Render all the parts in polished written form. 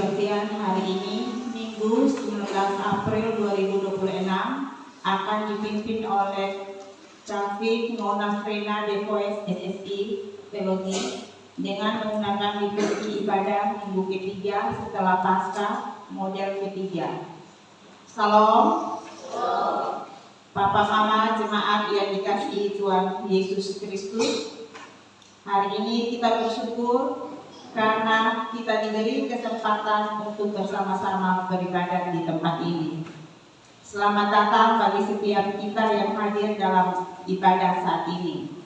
Kebaktian hari ini, Minggu 19 April 2026, akan dipimpin oleh Cafik Nona Frena Devoes SSI Teologi dengan menggunakan liturgi ibadah minggu ketiga setelah Paskah model ketiga. Salam. Papa Mama jemaat yang dikasihi Tuhan Yesus Kristus, hari ini kita bersyukur karena kita diberi kesempatan untuk bersama-sama beribadah di tempat ini. Selamat datang bagi setiap kita yang hadir dalam ibadah saat ini.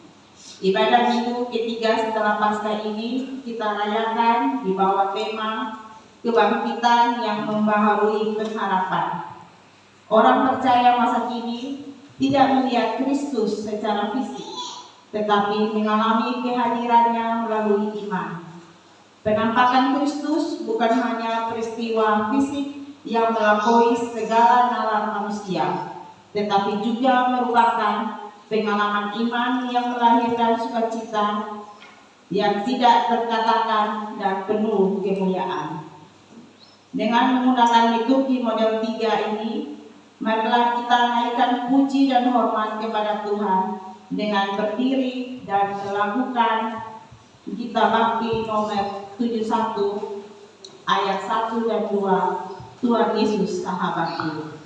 Ibadah minggu ketiga setelah Paskah ini kita rayakan di bawah tema kebangkitan yang membaharui pengharapan. Orang percaya masa kini tidak melihat Kristus secara fisik, tetapi mengalami kehadirannya melalui iman. Penampakan Kristus bukan hanya peristiwa fisik yang melampaui segala nalar manusia, tetapi juga merupakan pengalaman iman yang melahirkan sukacita yang tidak terkatakan dan penuh kemuliaan. Dengan menggunakan liturgi model 3 ini, marilah kita naikkan puji dan hormat kepada Tuhan dengan berdiri dan melakukan Gita Bakti nomor 71 ayat 1 dan 2, Tuhan Yesus sahabatku.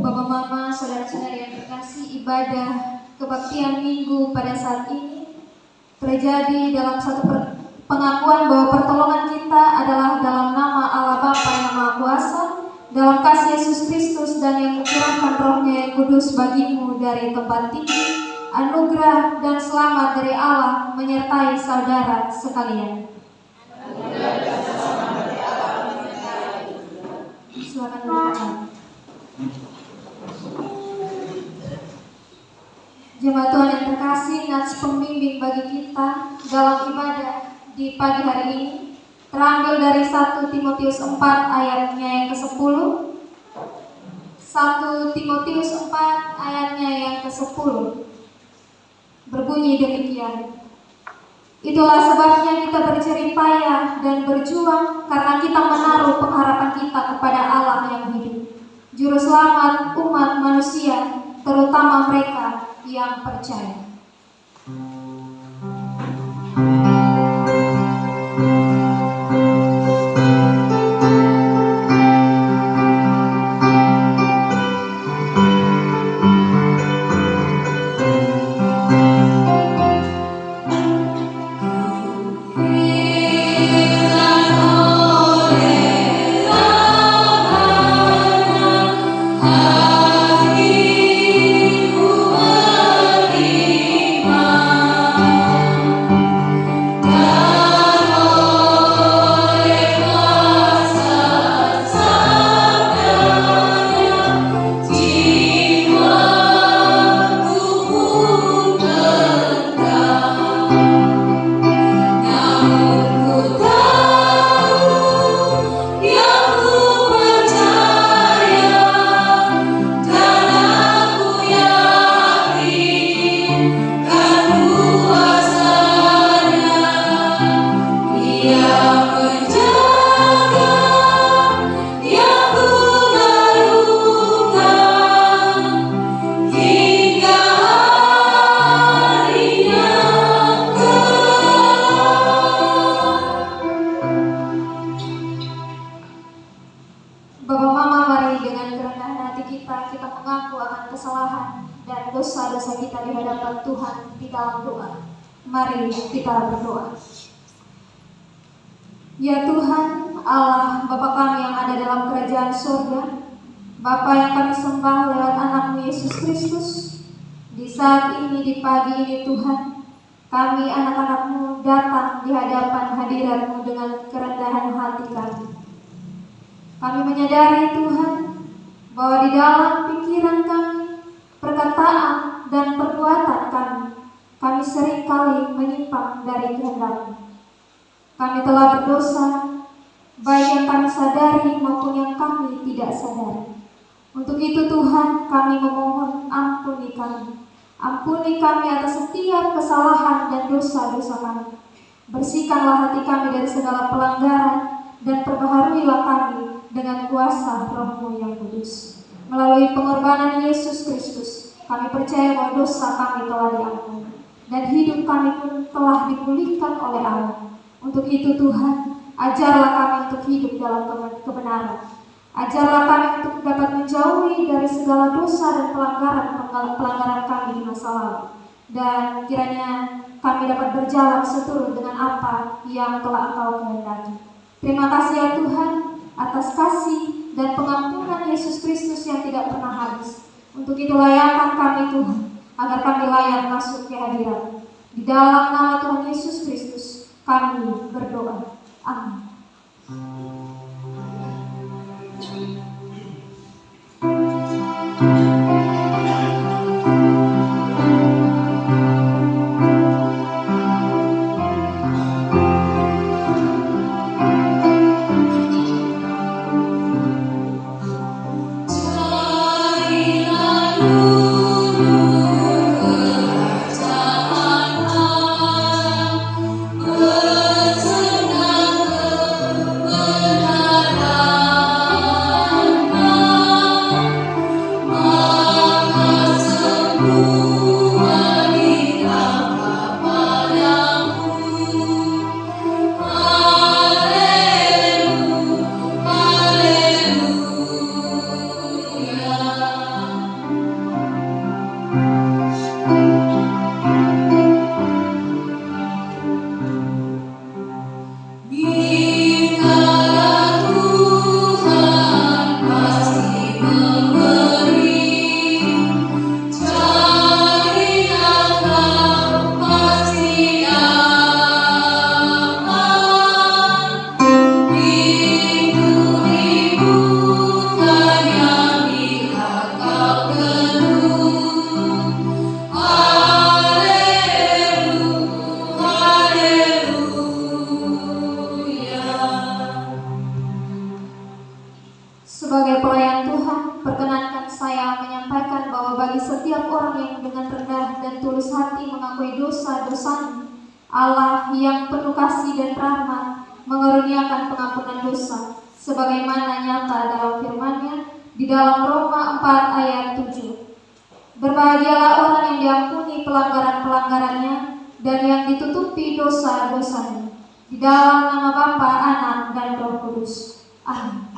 Bapak Mama, saudara-saudara yang terkasih, ibadah kebaktian minggu pada saat ini terjadi dalam satu pengakuan bahwa pertolongan kita adalah dalam nama Allah Bapa yang Maha Kuasa, dalam kasih Yesus Kristus dan yang mencurahkan Roh-Nya yang kudus bagimu dari tempat tinggi. Anugerah dan selamat dari Allah menyertai saudara sekalian. Silakan duduk. Jemaat Tuhan yang terkasih, nats pembimbing bagi kita dalam ibadah di pagi hari ini terambil dari 1 Timotius 4 ayatnya yang ke-10. 1 Timotius 4 ayatnya yang ke-10 berbunyi demikian. Itulah sebabnya kita berjerih payah dan berjuang, karena kita menaruh pengharapan kita kepada Allah yang hidup, Juru Selamat umat manusia, terutama mereka yang percaya. Dosa-dosa kita di hadapan Tuhan di dalam doa. Mari kita berdoa. Ya Tuhan, Allah Bapa kami yang ada dalam kerajaan surga, Bapa yang kami sembah lewat anak-Mu Yesus Kristus, di saat ini, di pagi ini Tuhan, kami anak-anak-Mu datang di hadapan hadirat-Mu dengan kerendahan hati kami. Kami menyadari Tuhan, bahwa di dalam pikiran kami, perkataan dan perbuatan kami seringkali menyimpang dari kehendak-Mu. Kami telah berdosa, baik yang kami sadari maupun yang kami tidak sadari. Untuk itu Tuhan, kami memohon ampuni kami. Ampuni kami atas setiap kesalahan dan dosa-dosa kami. Bersihkanlah hati kami dari segala pelanggaran dan perbaharuilah kami dengan kuasa Roh-Mu yang kudus. Melalui pengorbanan Yesus Kristus, kami percaya bahwa dosa kami telah diampuni dan hidup kami pun telah dipulihkan oleh Allah. Untuk itu Tuhan, ajarlah kami untuk hidup dalam kebenaran. Ajarlah kami untuk dapat menjauhi dari segala dosa dan pelanggaran kami di masa lalu. Dan kiranya kami dapat berjalan seturut dengan apa yang telah Engkau kehendaki. Terima kasih ya Tuhan atas kasih dan pengampunan Yesus Kristus yang tidak pernah habis. Untuk itu layakkan kami Tuhan, agar kami layak masuk ke hadirat. Di dalam nama Tuhan Yesus Kristus kami berdoa. Amin. Bersenang-senang Sebagai pelayan Tuhan, perkenankan saya menyampaikan bahwa bagi setiap orang yang dengan rendah dan tulus hati mengakui dosa-dosanya, Allah yang penuh kasih dan rahmat mengaruniakan pengampunan dosa, sebagaimana nyata dalam firman-Nya di dalam Roma 4 ayat 7. Berbahagialah orang yang diampuni pelanggaran-pelanggarannya dan yang ditutupi dosa-dosanya. Di dalam nama Bapa, Anak, dan Roh Kudus. Amin.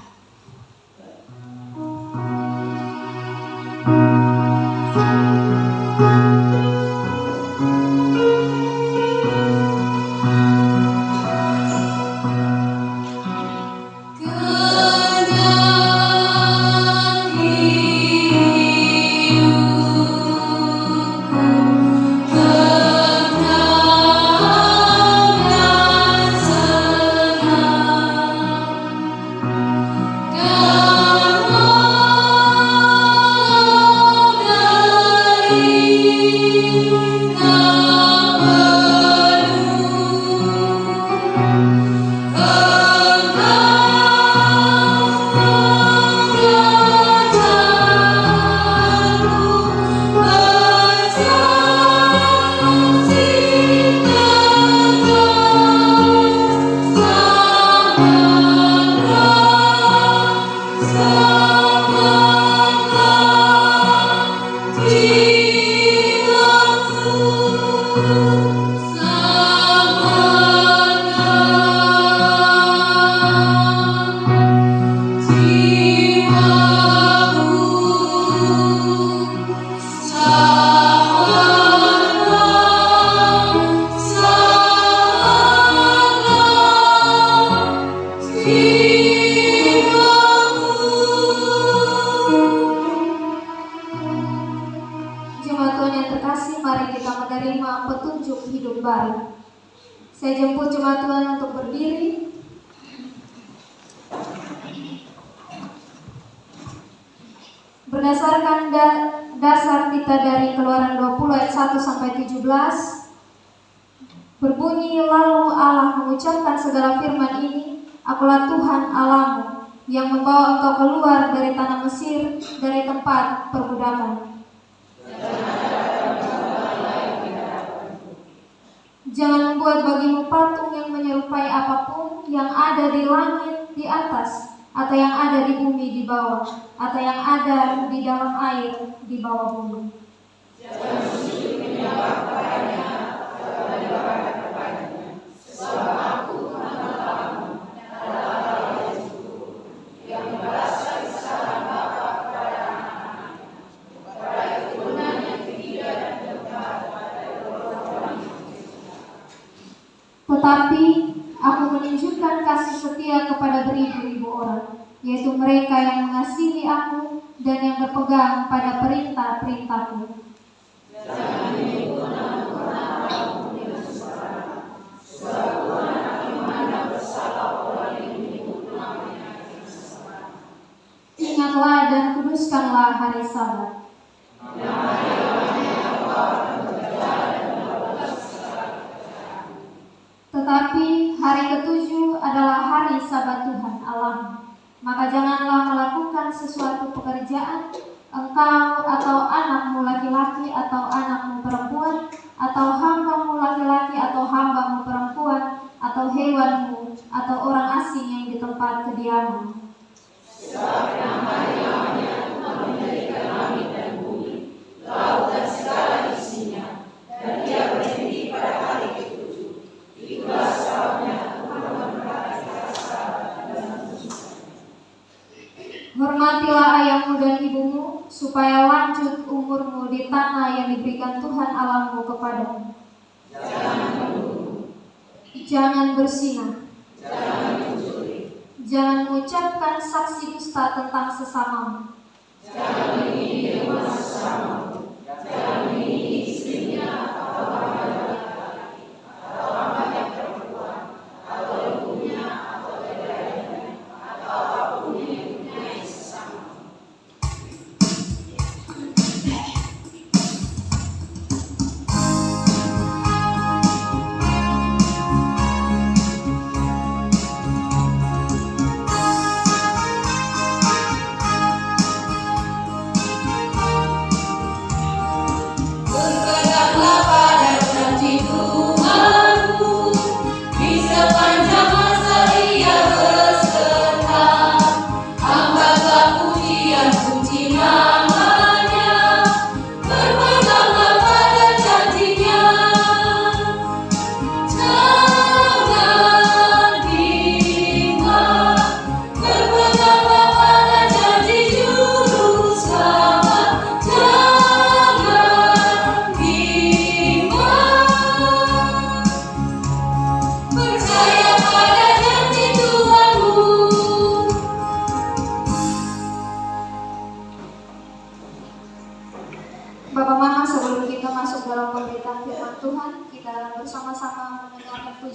Jemaat Tuhan yang terkasih, mari kita menerima petunjuk hidup baru. Saya jemput jemaat Tuhan untuk berdiri. Berdasarkan dasar kita dari Keluaran 20 ayat 1 sampai 17, berbunyi, lalu Allah mengucapkan segala firman ini, Akulah Tuhan Allahmu yang membawa engkau keluar dari tanah Mesir, dari tempat perbudakan. Jangan membuat bagimu patung yang menyerupai apapun yang ada di langit di atas, atau yang ada di bumi di bawah, atau yang ada di dalam air di bawah bumi. Jangan sujud menyembah kepadanya atau beribadah kepadanya, sebab Aku Tuhan Allahmu adalah Allah yang syukur, yang membalaskan kesalahan bapa kepada anak-anaknya, kepada keturunan yang ketiga dan keempat, pada orang-orang yang tetapi Aku menunjukkan kasih setia kepada beribu-ribu orang, yaitu mereka yang mengasihi Aku dan yang berpegang pada perintah-perintah-Ku. Jangan menipu anak-anakmu dengan suara, sebab Tuhan akan memandang bersalah orang yang menipu namanya dengan suara. Ingatlah dan kuduskanlah hari Sabat. Tetapi hari ketujuh adalah hari Sabat Tuhan Allah. Maka janganlah melakukan sesuatu pekerjaan, engkau atau anakmu laki-laki atau anakmu perempuan, atau hambamu laki-laki atau hambamu perempuan, atau hewanmu, atau orang asing yang di tempat kediaman. Sebab nama-Nya Tuhan menjadikan langit dan bumi, laut dan segala isinya, dan Dia berhenti pada hari ketujuh. Itulah sebabnya Tuhan memperhatikan Sabat dan mensucikan. Hormatilah ayahmu dan ibumu, supaya lanjut umurmu di tanah yang diberikan Tuhan Allahmu kepadamu. Jangan membunuh, jangan berzinah, jangan mencuri, jangan mengucapkan saksi dusta tentang sesamamu, jangan menghina rumah sesamamu, jangan menghina istrinya atau hambanya laki-laki, atau hambanya perempuan, atau ibunya atau saudaranya, atau apapun yang dipunyai sesama.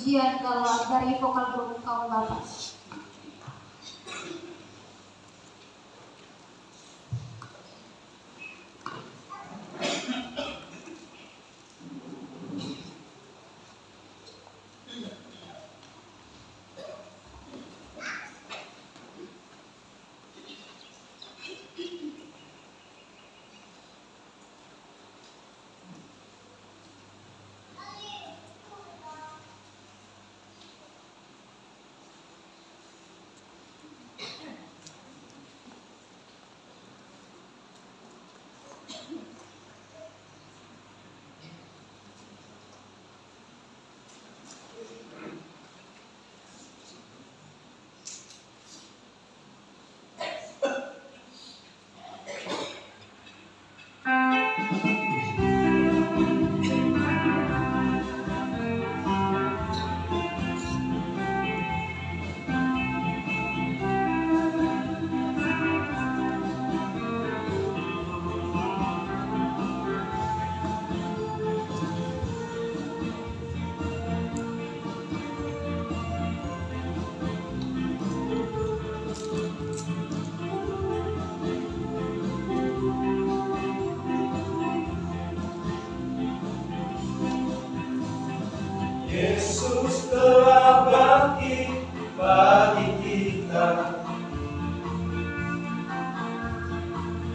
pujian dari vokal grup kaum bapak. Yesus telah bagi kita.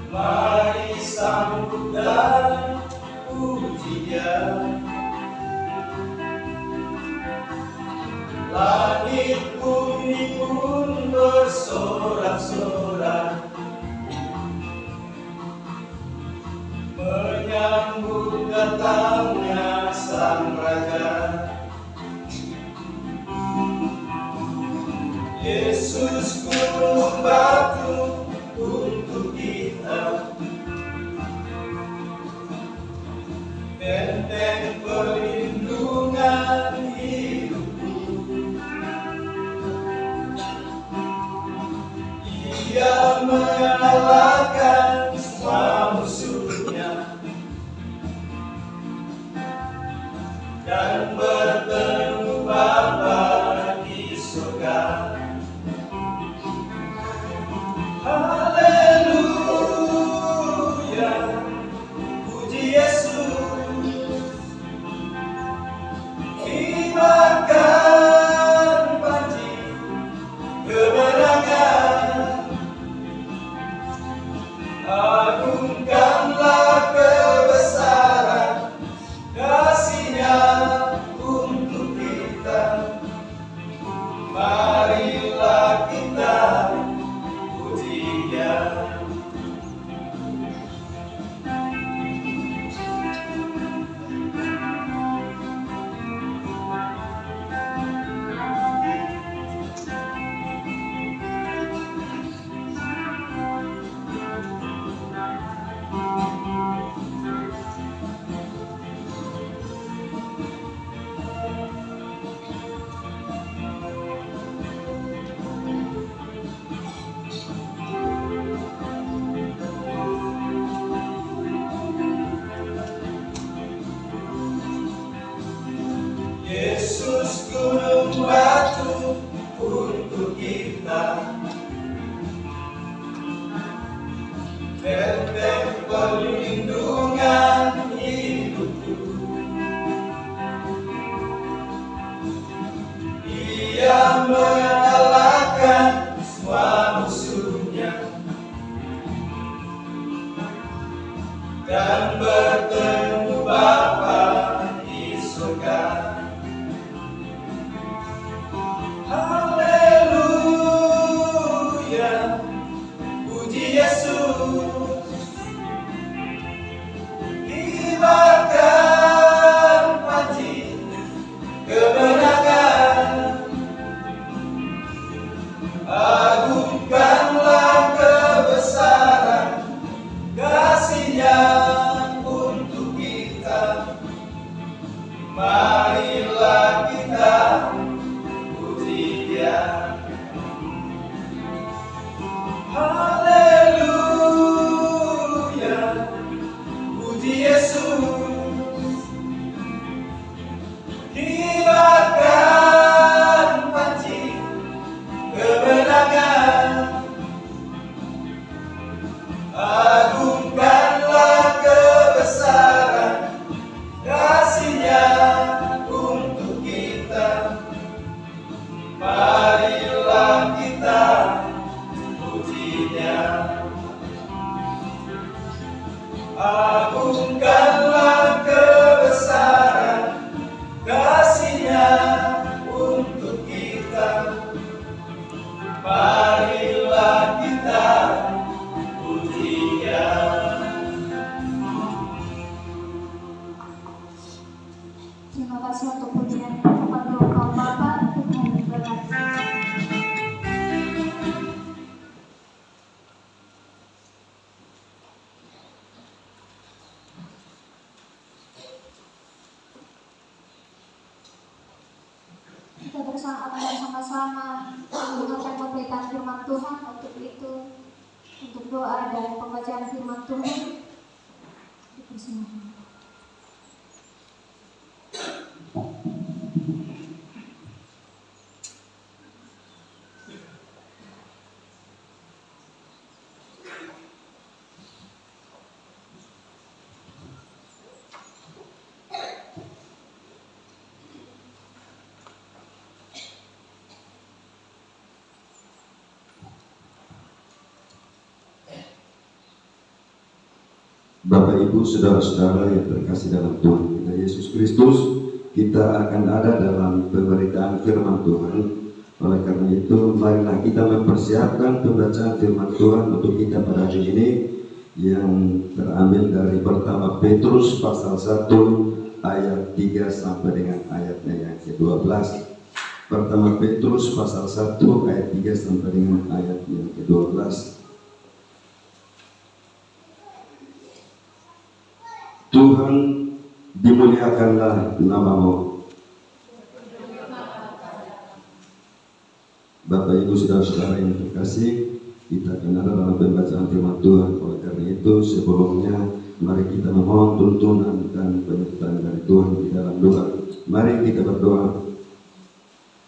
Mari sambut dan puji Dia. Langit bumi pun bersorak-sorak menyambut datangnya Sang Raja. Yesus gunung batu untuk kita, benteng perlindungan hidupku. Ia mengalahkan semua musuhnya dan bertemu Bapa di surga. Haleluya, puji Yesus. Kibarkan panji kemenangan, agungkanlah kebesaran kasih-Nya untuk kita. Marilah kita puji Dia. Yesus gunung batu untuk kita, benteng perlindungan hidupku. Ia mengalahkan semua musuhnya dan bertemu Bapa di surga. Haleluya, puji Yesus. Kibarkan panji kemenangan, agungkanlah kebesaran kasih-Nya akan bersama-sama mendengarkan pemberitaan firman Tuhan. Untuk itu, untuk doa dan pembacaan firman Tuhan, dipersilakan. Bapak Ibu, saudara-saudara yang terkasih dalam Tuhan kita Yesus Kristus, kita akan ada dalam pemberitaan firman Tuhan. Oleh karena itu, marilah kita mempersiapkan pembacaan firman Tuhan untuk kita pada hari ini, yang terambil dari pertama Petrus pasal 1 ayat 3 sampai dengan ayatnya yang ke-12. Pertama Petrus pasal 1 ayat 3 sampai dengan ayat yang ke-12. Tuhan, dimuliakanlah namamu. Bapak Ibu saudara-saudara yang terkasih, kita akan ada dalam pembacaan firman Tuhan. Oleh karena itu, sebelumnya mari kita memohon tuntunan dan penyertaan dari Tuhan di dalam doa. Mari kita berdoa.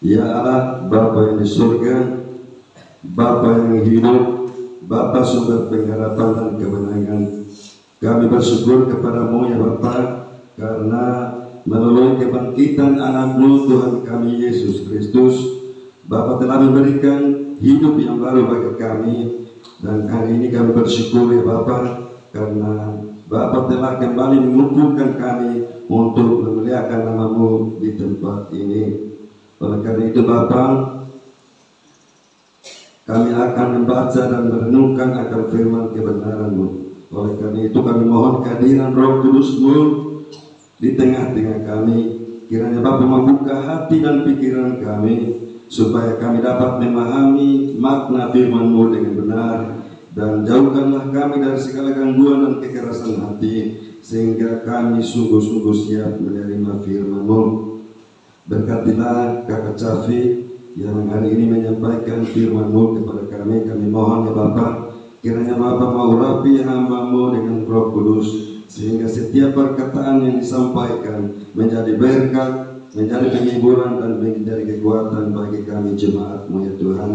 Ya Allah, Bapa yang di surga, Bapa yang hidup, Bapa sumber pengharapan dan kemenangan, kami bersyukur kepadamu ya Bapa, karena melalui kebangkitan anak-Mu Tuhan kami Yesus Kristus, Bapa telah memberikan hidup yang baru bagi kami. Dan hari ini kami bersyukur ya Bapa, karena Bapa telah kembali mengumpulkan kami untuk memuliakan nama-Mu di tempat ini. Oleh karena itu Bapa, kami akan membaca dan merenungkan akan firman kebenaran-Mu. Oleh karena itu kami mohon kehadiran Roh Kudus-Mu di tengah-tengah kami. Kiranya Bapa membuka hati dan pikiran kami, supaya kami dapat memahami makna firman-Mu dengan benar. Dan jauhkanlah kami dari segala gangguan dan kekerasan hati, sehingga kami sungguh-sungguh siap menerima firman-Mu. Berkatilah Kakak Cafi yang hari ini menyampaikan firman-Mu kepada kami. Kami mohon ya Bapa, kiranya Bapa mau rapi hamba-Mu dengan Roh Kudus, sehingga setiap perkataan yang disampaikan menjadi berkat, menjadi penghiburan dan menjadi kekuatan bagi kami jemaat-Mu ya Tuhan.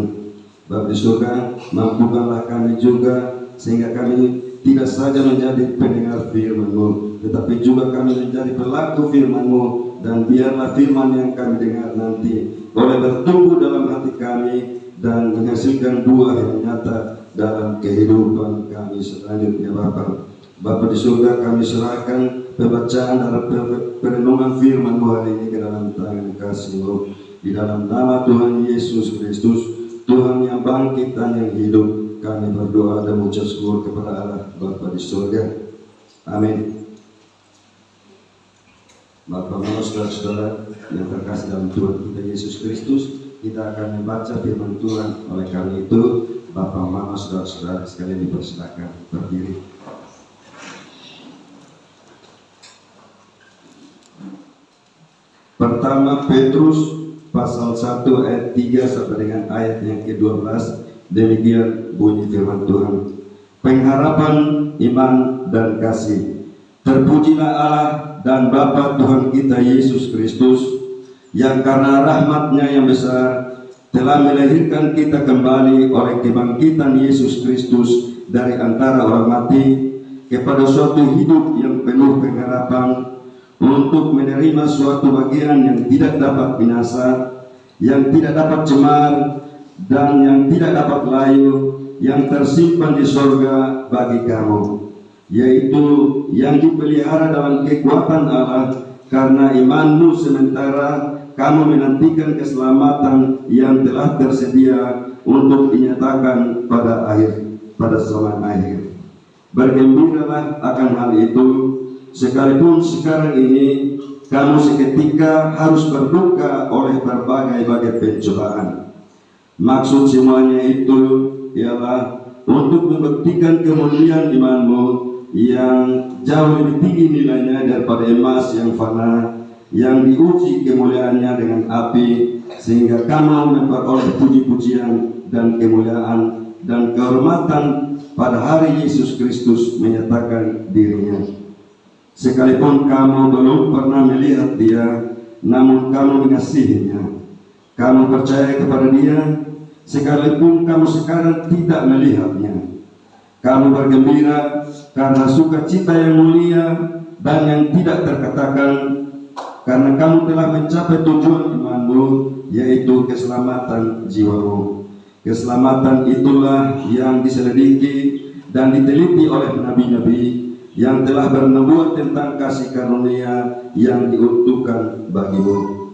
Bapa di surga, mampukanlah kami juga, sehingga kami tidak saja menjadi pendengar firman-Mu, tetapi juga kami menjadi pelaku firman-Mu. Dan biarlah firman yang kami dengar nanti boleh bertumbuh dalam hati kami dan menghasilkan buah yang nyata dalam kehidupan kami selanjutnya Bapa. Bapa di surga, kami serahkan pembacaan dalam perenungan firman-Mu hari ini ke dalam tangan kasih-Mu. Di dalam nama Tuhan Yesus Kristus, Tuhan yang bangkit dan yang hidup, kami berdoa dan mengucap syukur kepada Allah Bapa di surga. Amin. Bapak, Mama, saudara-saudara yang terkasih dalam Tuhan kita Yesus Kristus, kita akan membaca firman Tuhan. Oleh karena itu, Bapak, Mama, saudara-saudara sekalian dipersilakan berdiri. Pertama Petrus pasal 1 ayat 3 sampai dengan ayat yang ke-12. Demikian bunyi firman Tuhan. Pengharapan, iman, dan kasih. Terpujilah Allah dan Bapa Tuhan kita Yesus Kristus, yang karena rahmat-Nya yang besar telah melahirkan kita kembali oleh kebangkitan Yesus Kristus dari antara orang mati kepada suatu hidup yang penuh pengharapan, untuk menerima suatu bagian yang tidak dapat binasa, yang tidak dapat cemar, dan yang tidak dapat layu, yang tersimpan di sorga bagi kamu, yaitu yang dipelihara dalam kekuatan Allah karena imanmu, sementara kamu menantikan keselamatan yang telah tersedia untuk dinyatakan pada zaman akhir. Bergembiralah akan hal itu, sekalipun sekarang ini kamu seketika harus berduka oleh berbagai pencobaan. Maksud semuanya itu ialah untuk membuktikan kemuliaan imanmu yang jauh lebih tinggi nilainya daripada emas yang fana, yang diuji kemuliaannya dengan api, sehingga kamu memperoleh puji-pujian dan kemuliaan dan kehormatan pada hari Yesus Kristus menyatakan dirinya. Sekalipun kamu belum pernah melihat Dia, namun kamu mengasihinya. Kamu percaya kepada Dia, sekalipun kamu sekarang tidak melihatnya. Kamu bergembira karena sukacita yang mulia dan yang tidak terkatakan, karena kamu telah mencapai tujuan imanmu, yaitu keselamatan jiwamu. Keselamatan itulah yang diselidiki dan diteliti oleh nabi-nabi yang telah bernubuat tentang kasih karunia yang diuntukkan bagimu.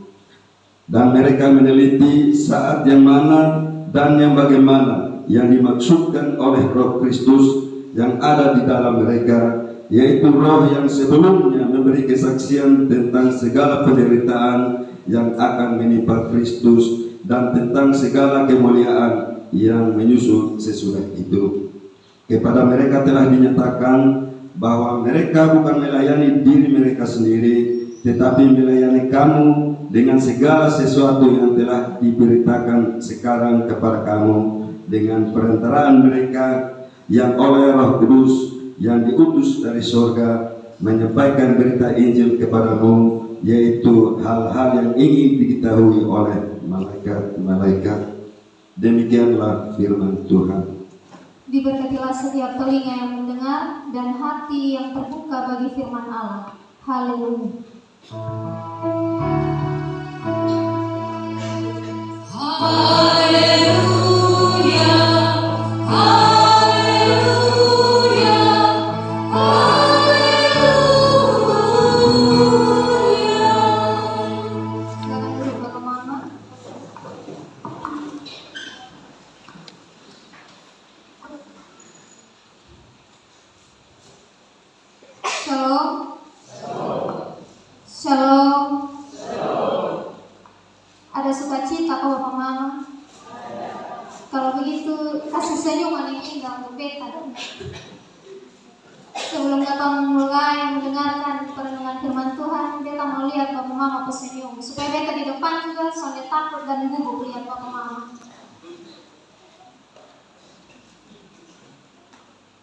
Dan mereka meneliti saat yang mana dan yang bagaimana yang dimaksudkan oleh Roh Kristus yang ada di dalam mereka, yaitu Roh yang sebelumnya memberi kesaksian tentang segala penderitaan yang akan menimpa Kristus dan tentang segala kemuliaan yang menyusul sesudah itu. Kepada mereka telah dinyatakan bahwa mereka bukan melayani diri mereka sendiri, tetapi melayani kamu dengan segala sesuatu yang telah diberitakan sekarang kepada kamu dengan perantaraan mereka yang oleh Roh Kudus yang diutus dari surga menyampaikan berita Injil kepadamu, yaitu hal-hal yang ingin diketahui oleh malaikat-malaikat. Demikianlah firman Tuhan. Diberkatilah setiap telinga yang mendengar dan hati yang terbuka bagi firman Allah. Haleluya. Silakan duduk Bapak Mama. Shalom. Shalom. Ada sukacita kau Bapak Mama? Kalau begitu kasih senyuman yang indah untuk beta dong. Sebelum kita mulai mendengarkan perenungan firman Tuhan, beta mau lihat Bapak Mama tersenyum supaya beta di depan juga soalnya takut dan gugup lihat Bapak Mama.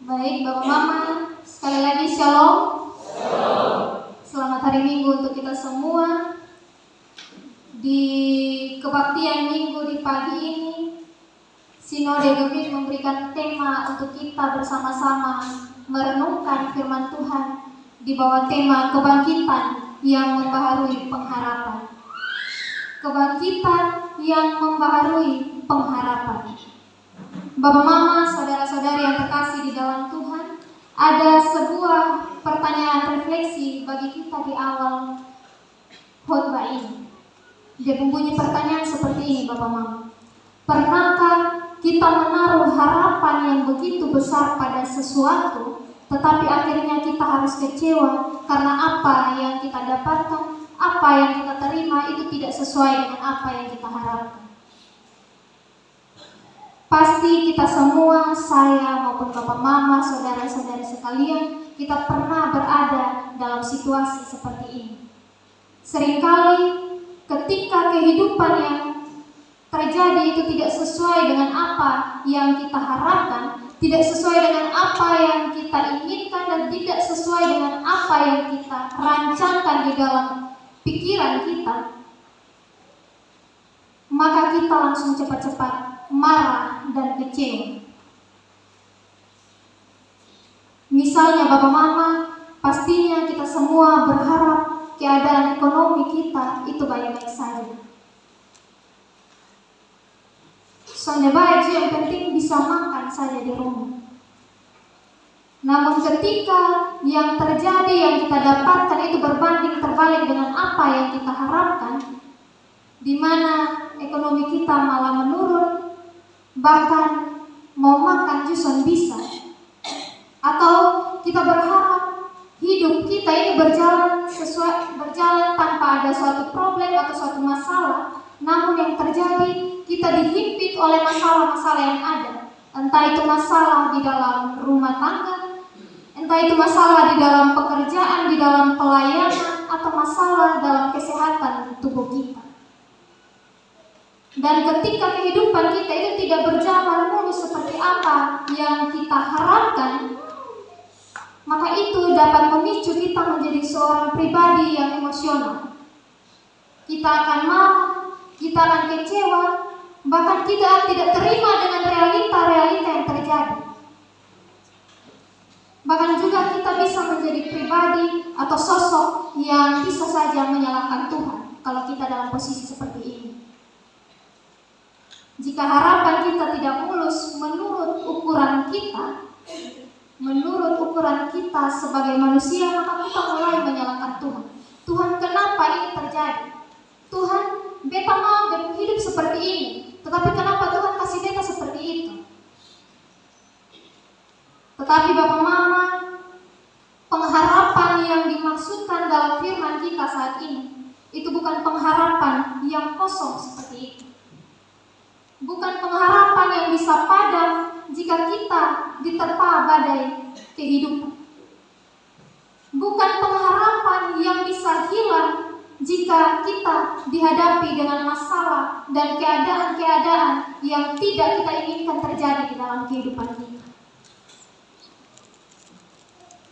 Baik Bapak Mama, sekali lagi shalom. Selamat hari Minggu untuk kita semua. Di kebaktian Minggu di pagi ini, Sinode Gemit memberikan tema untuk kita bersama-sama merenungkan firman Tuhan di bawah tema kebangkitan yang membaharui pengharapan. Kebangkitan yang membaharui pengharapan. Bapak Mama, saudara-saudari yang terkasih di dalam Tuhan, ada sebuah pertanyaan refleksi bagi kita di awal khotbah ini. Dia mempunyai pertanyaan seperti ini Bapak Mama. Pernahkah kita menaruh harapan yang begitu besar pada sesuatu, tetapi akhirnya kita harus kecewa karena apa yang kita dapatkan, apa yang kita terima itu tidak sesuai dengan apa yang kita harapkan. Pasti kita semua, saya maupun Bapak Mama, saudara-saudari sekalian, kita pernah berada dalam situasi seperti ini. Seringkali ketika kehidupan yang terjadi itu tidak sesuai dengan apa yang kita harapkan, tidak sesuai dengan apa yang kita inginkan, dan tidak sesuai dengan apa yang kita rancangkan di dalam pikiran kita, maka kita langsung cepat-cepat marah dan kecewa. Misalnya Bapak Mama, pastinya kita semua berharap keadaan ekonomi kita itu baik-baik saja. Soalnya baik, yang penting bisa makan saja di rumah. Namun ketika yang terjadi, yang kita dapatkan itu berbanding terbalik dengan apa yang kita harapkan, di mana ekonomi kita malah menurun, bahkan mau makan justru bisa. Atau kita berharap hidup kita ini berjalan tanpa ada suatu problem atau suatu masalah, namun yang terjadi kita dihimpit oleh masalah-masalah yang ada. Entah itu masalah di dalam rumah tangga, entah itu masalah di dalam pekerjaan, di dalam pelayanan, atau masalah dalam kesehatan tubuh kita. Dan ketika kehidupan kita itu tidak berjalan mulus seperti apa yang kita harapkan, maka itu dapat memicu kita menjadi seorang pribadi yang emosional. Kita akan marah, kita akan kecewa, bahkan kita tidak terima dengan realita-realita yang terjadi. Bahkan juga kita bisa menjadi pribadi atau sosok yang bisa saja menyalahkan Tuhan kalau kita dalam posisi seperti ini. Jika harapan kita tidak mulus menurut ukuran kita sebagai manusia, maka kita mulai menyalahkan Tuhan. Tuhan, kenapa ini terjadi? Tuhan, beta mau hidup seperti ini, tetapi kenapa Tuhan kasih beta seperti itu? Tetapi Bapak Mama, pengharapan yang dimaksudkan dalam firman kita saat ini, itu bukan pengharapan yang kosong seperti itu. Bukan pengharapan yang bisa padam jika kita diterpa badai kehidupan. Bukan pengharapan yang bisa hilang jika kita dihadapi dengan masalah dan keadaan-keadaan yang tidak kita inginkan terjadi di dalam kehidupan kita.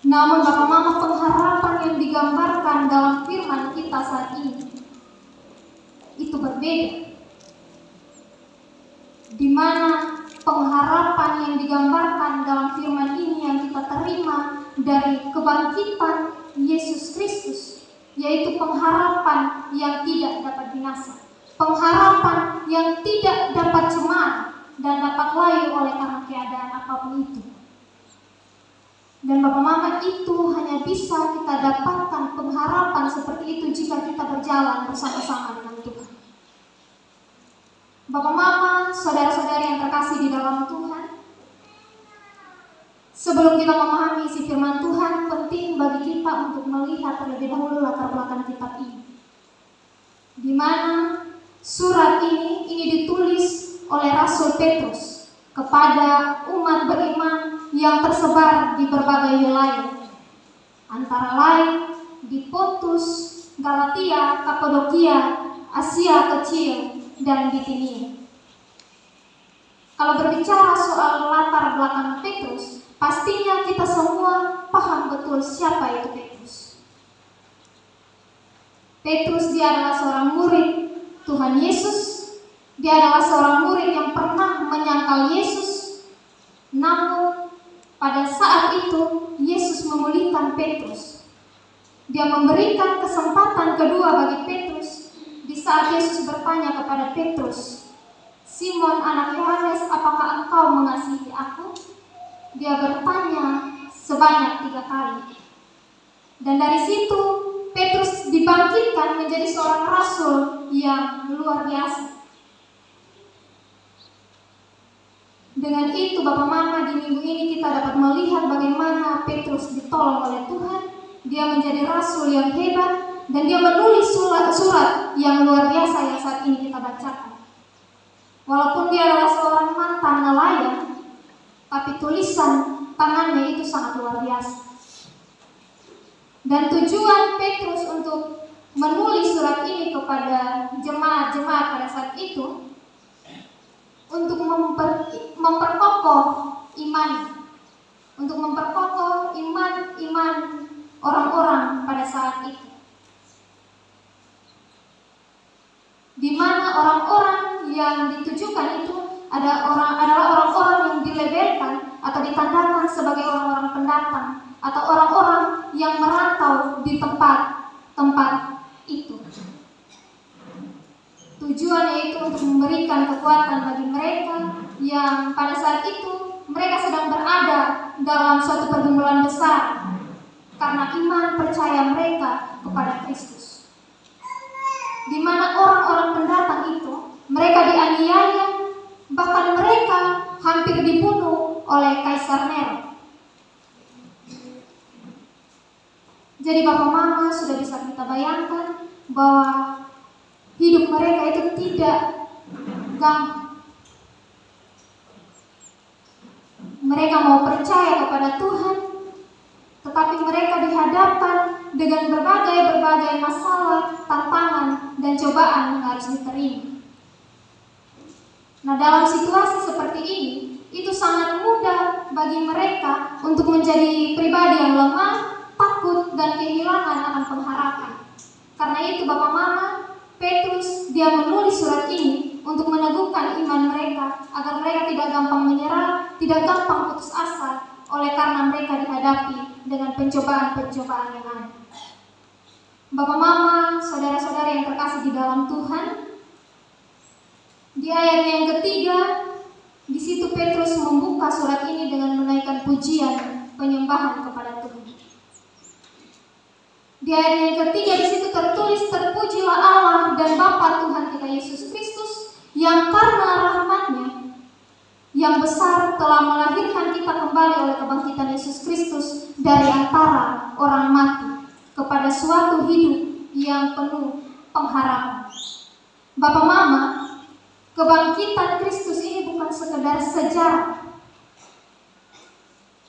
Namun Bapak Mama, pengharapan yang digambarkan dalam firman kita saat ini itu berbeda. Di mana pengharapan yang digambarkan dalam firman ini yang kita terima dari kebangkitan Yesus Kristus, yaitu pengharapan yang tidak dapat binasa, pengharapan yang tidak dapat cemar dan dapat layu oleh karena keadaan apapun itu. Dan Bapak Mama, itu hanya bisa kita dapatkan pengharapan seperti itu jika kita berjalan bersama-sama dengan Tuhan. Bapak Mama, saudara-saudari yang terkasih di dalam Tuhan, sebelum kita memahami isi firman Tuhan, penting bagi kita untuk melihat terlebih dahulu latar belakang kitab ini. Di mana surat ini ditulis oleh Rasul Petrus kepada umat beriman yang tersebar di berbagai wilayah, antara lain di Pontus, Galatia, Kapadokia, Asia Kecil, dan Bitinia. Kalau berbicara soal latar belakang Petrus, pastinya kita semua paham betul siapa itu Petrus. Petrus, dia adalah seorang murid Tuhan Yesus. Dia adalah seorang murid yang pernah menyangkal Yesus. Namun pada saat itu Yesus memulihkan Petrus. Dia memberikan kesempatan kedua bagi Petrus. Di saat Yesus bertanya kepada Petrus, "Simon anak Yohanes, apakah engkau mengasihi aku?" Dia bertanya sebanyak 3 kali. Dan dari situ Petrus dibangkitkan menjadi seorang rasul yang luar biasa. Dengan itu Bapak Mama, di minggu ini kita dapat melihat bagaimana Petrus ditolong oleh Tuhan. Dia menjadi rasul yang hebat dan dia menulis surat yang luar biasa yang saat ini kita bacakan. Walaupun dia adalah seorang mantan nelayan, tapi tulisan tangannya itu sangat luar biasa. Dan tujuan Petrus untuk menulis surat ini kepada jemaat-jemaat pada saat itu untuk memperkokoh iman, untuk memperkokoh iman orang-orang pada saat itu, di mana orang-orang yang ditujukan itu adalah orang-orang yang dilabelkan atau ditandakan sebagai orang-orang pendatang atau orang-orang yang merantau di tempat itu. Tujuannya itu untuk memberikan kekuatan bagi mereka yang pada saat itu mereka sedang berada dalam suatu pergumulan besar karena iman percaya mereka kepada Kristus. Di mana orang-orang pendatang itu mereka dianiaya, bahkan mereka hampir dibunuh oleh Kaisar Nero. Jadi Bapak Mama sudah bisa kita bayangkan bahwa hidup mereka itu tidak gampang. Mereka mau percaya kepada Tuhan, tetapi mereka dihadapkan dengan berbagai masalah, tantangan, dan cobaan yang harus diterima. Nah, dalam situasi seperti ini, itu sangat mudah bagi mereka untuk menjadi pribadi yang lemah, takut, dan kehilangan akan pengharapan. Karena itu Bapak Mama, Petrus dia menulis surat ini untuk meneguhkan iman mereka agar mereka tidak gampang menyerah, tidak gampang putus asa oleh karena mereka dihadapi dengan pencobaan-pencobaan yang ada. Bapak Mama, saudara-saudara yang terkasih di dalam Tuhan, di ayat yang ketiga, di situ Petrus membuka surat ini dengan menaikkan pujian penyembahan kepada Tuhan. Di ayat yang ketiga di situ tertulis, terpujilah Allah dan Bapa Tuhan kita Yesus Kristus yang karena rahmat-Nya yang besar telah melahirkan kita kembali oleh kebangkitan Yesus Kristus dari antara orang mati kepada suatu hidup yang penuh pengharapan. Bapak Mama, kebangkitan Kristus ini bukan sekedar sejarah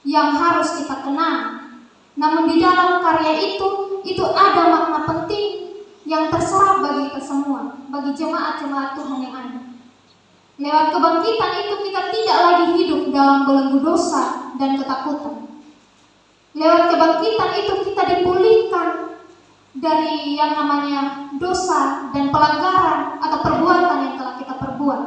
yang harus kita kenal, namun di dalam karya itu ada makna penting yang terserap bagi kita semua, bagi jemaat-jemaat Tuhan yang ada. Lewat kebangkitan itu kita tidak lagi hidup dalam belenggu dosa dan ketakutan. Lewat kebangkitan itu kita dipulihkan dari yang namanya dosa dan pelanggaran atau perbuatan yang telah kita perbuat.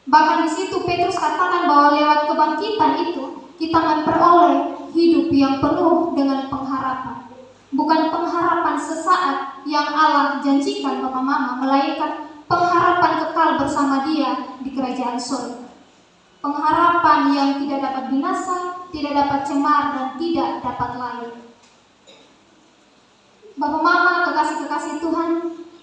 Bahkan di situ Petrus katakan bahwa lewat kebangkitan itu kita memperoleh hidup yang penuh dengan pengharapan. Bukan pengharapan sesaat yang Allah janjikan Bapak Mama, melainkan pengharapan kekal bersama Dia di kerajaan surga. Pengharapan yang tidak dapat binasa, tidak dapat cemar, dan tidak dapat layu. Bapak Mama, kekasih-kekasih Tuhan,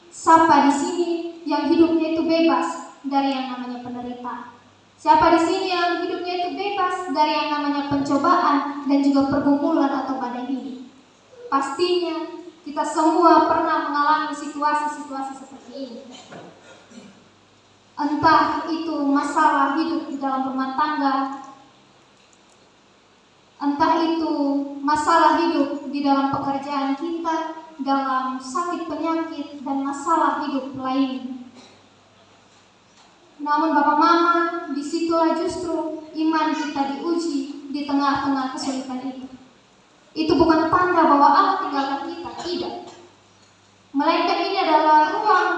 siapa di sini yang hidupnya itu bebas dari yang namanya penderitaan? Siapa di sini yang hidupnya itu bebas dari yang namanya pencobaan dan juga pergumulan atau badai hidup? Pastinya kita semua pernah mengalami situasi-situasi seperti ini. Entah itu masalah hidup di dalam rumah tangga, entah itu masalah hidup di dalam pekerjaan kita, dalam sakit penyakit dan masalah hidup lainnya. Namun Bapak Mama, disitulah justru iman kita diuji di tengah-tengah kesulitan itu. Itu bukan tanda bahwa Allah tinggalkan kita, tidak. Melainkan ini adalah ruang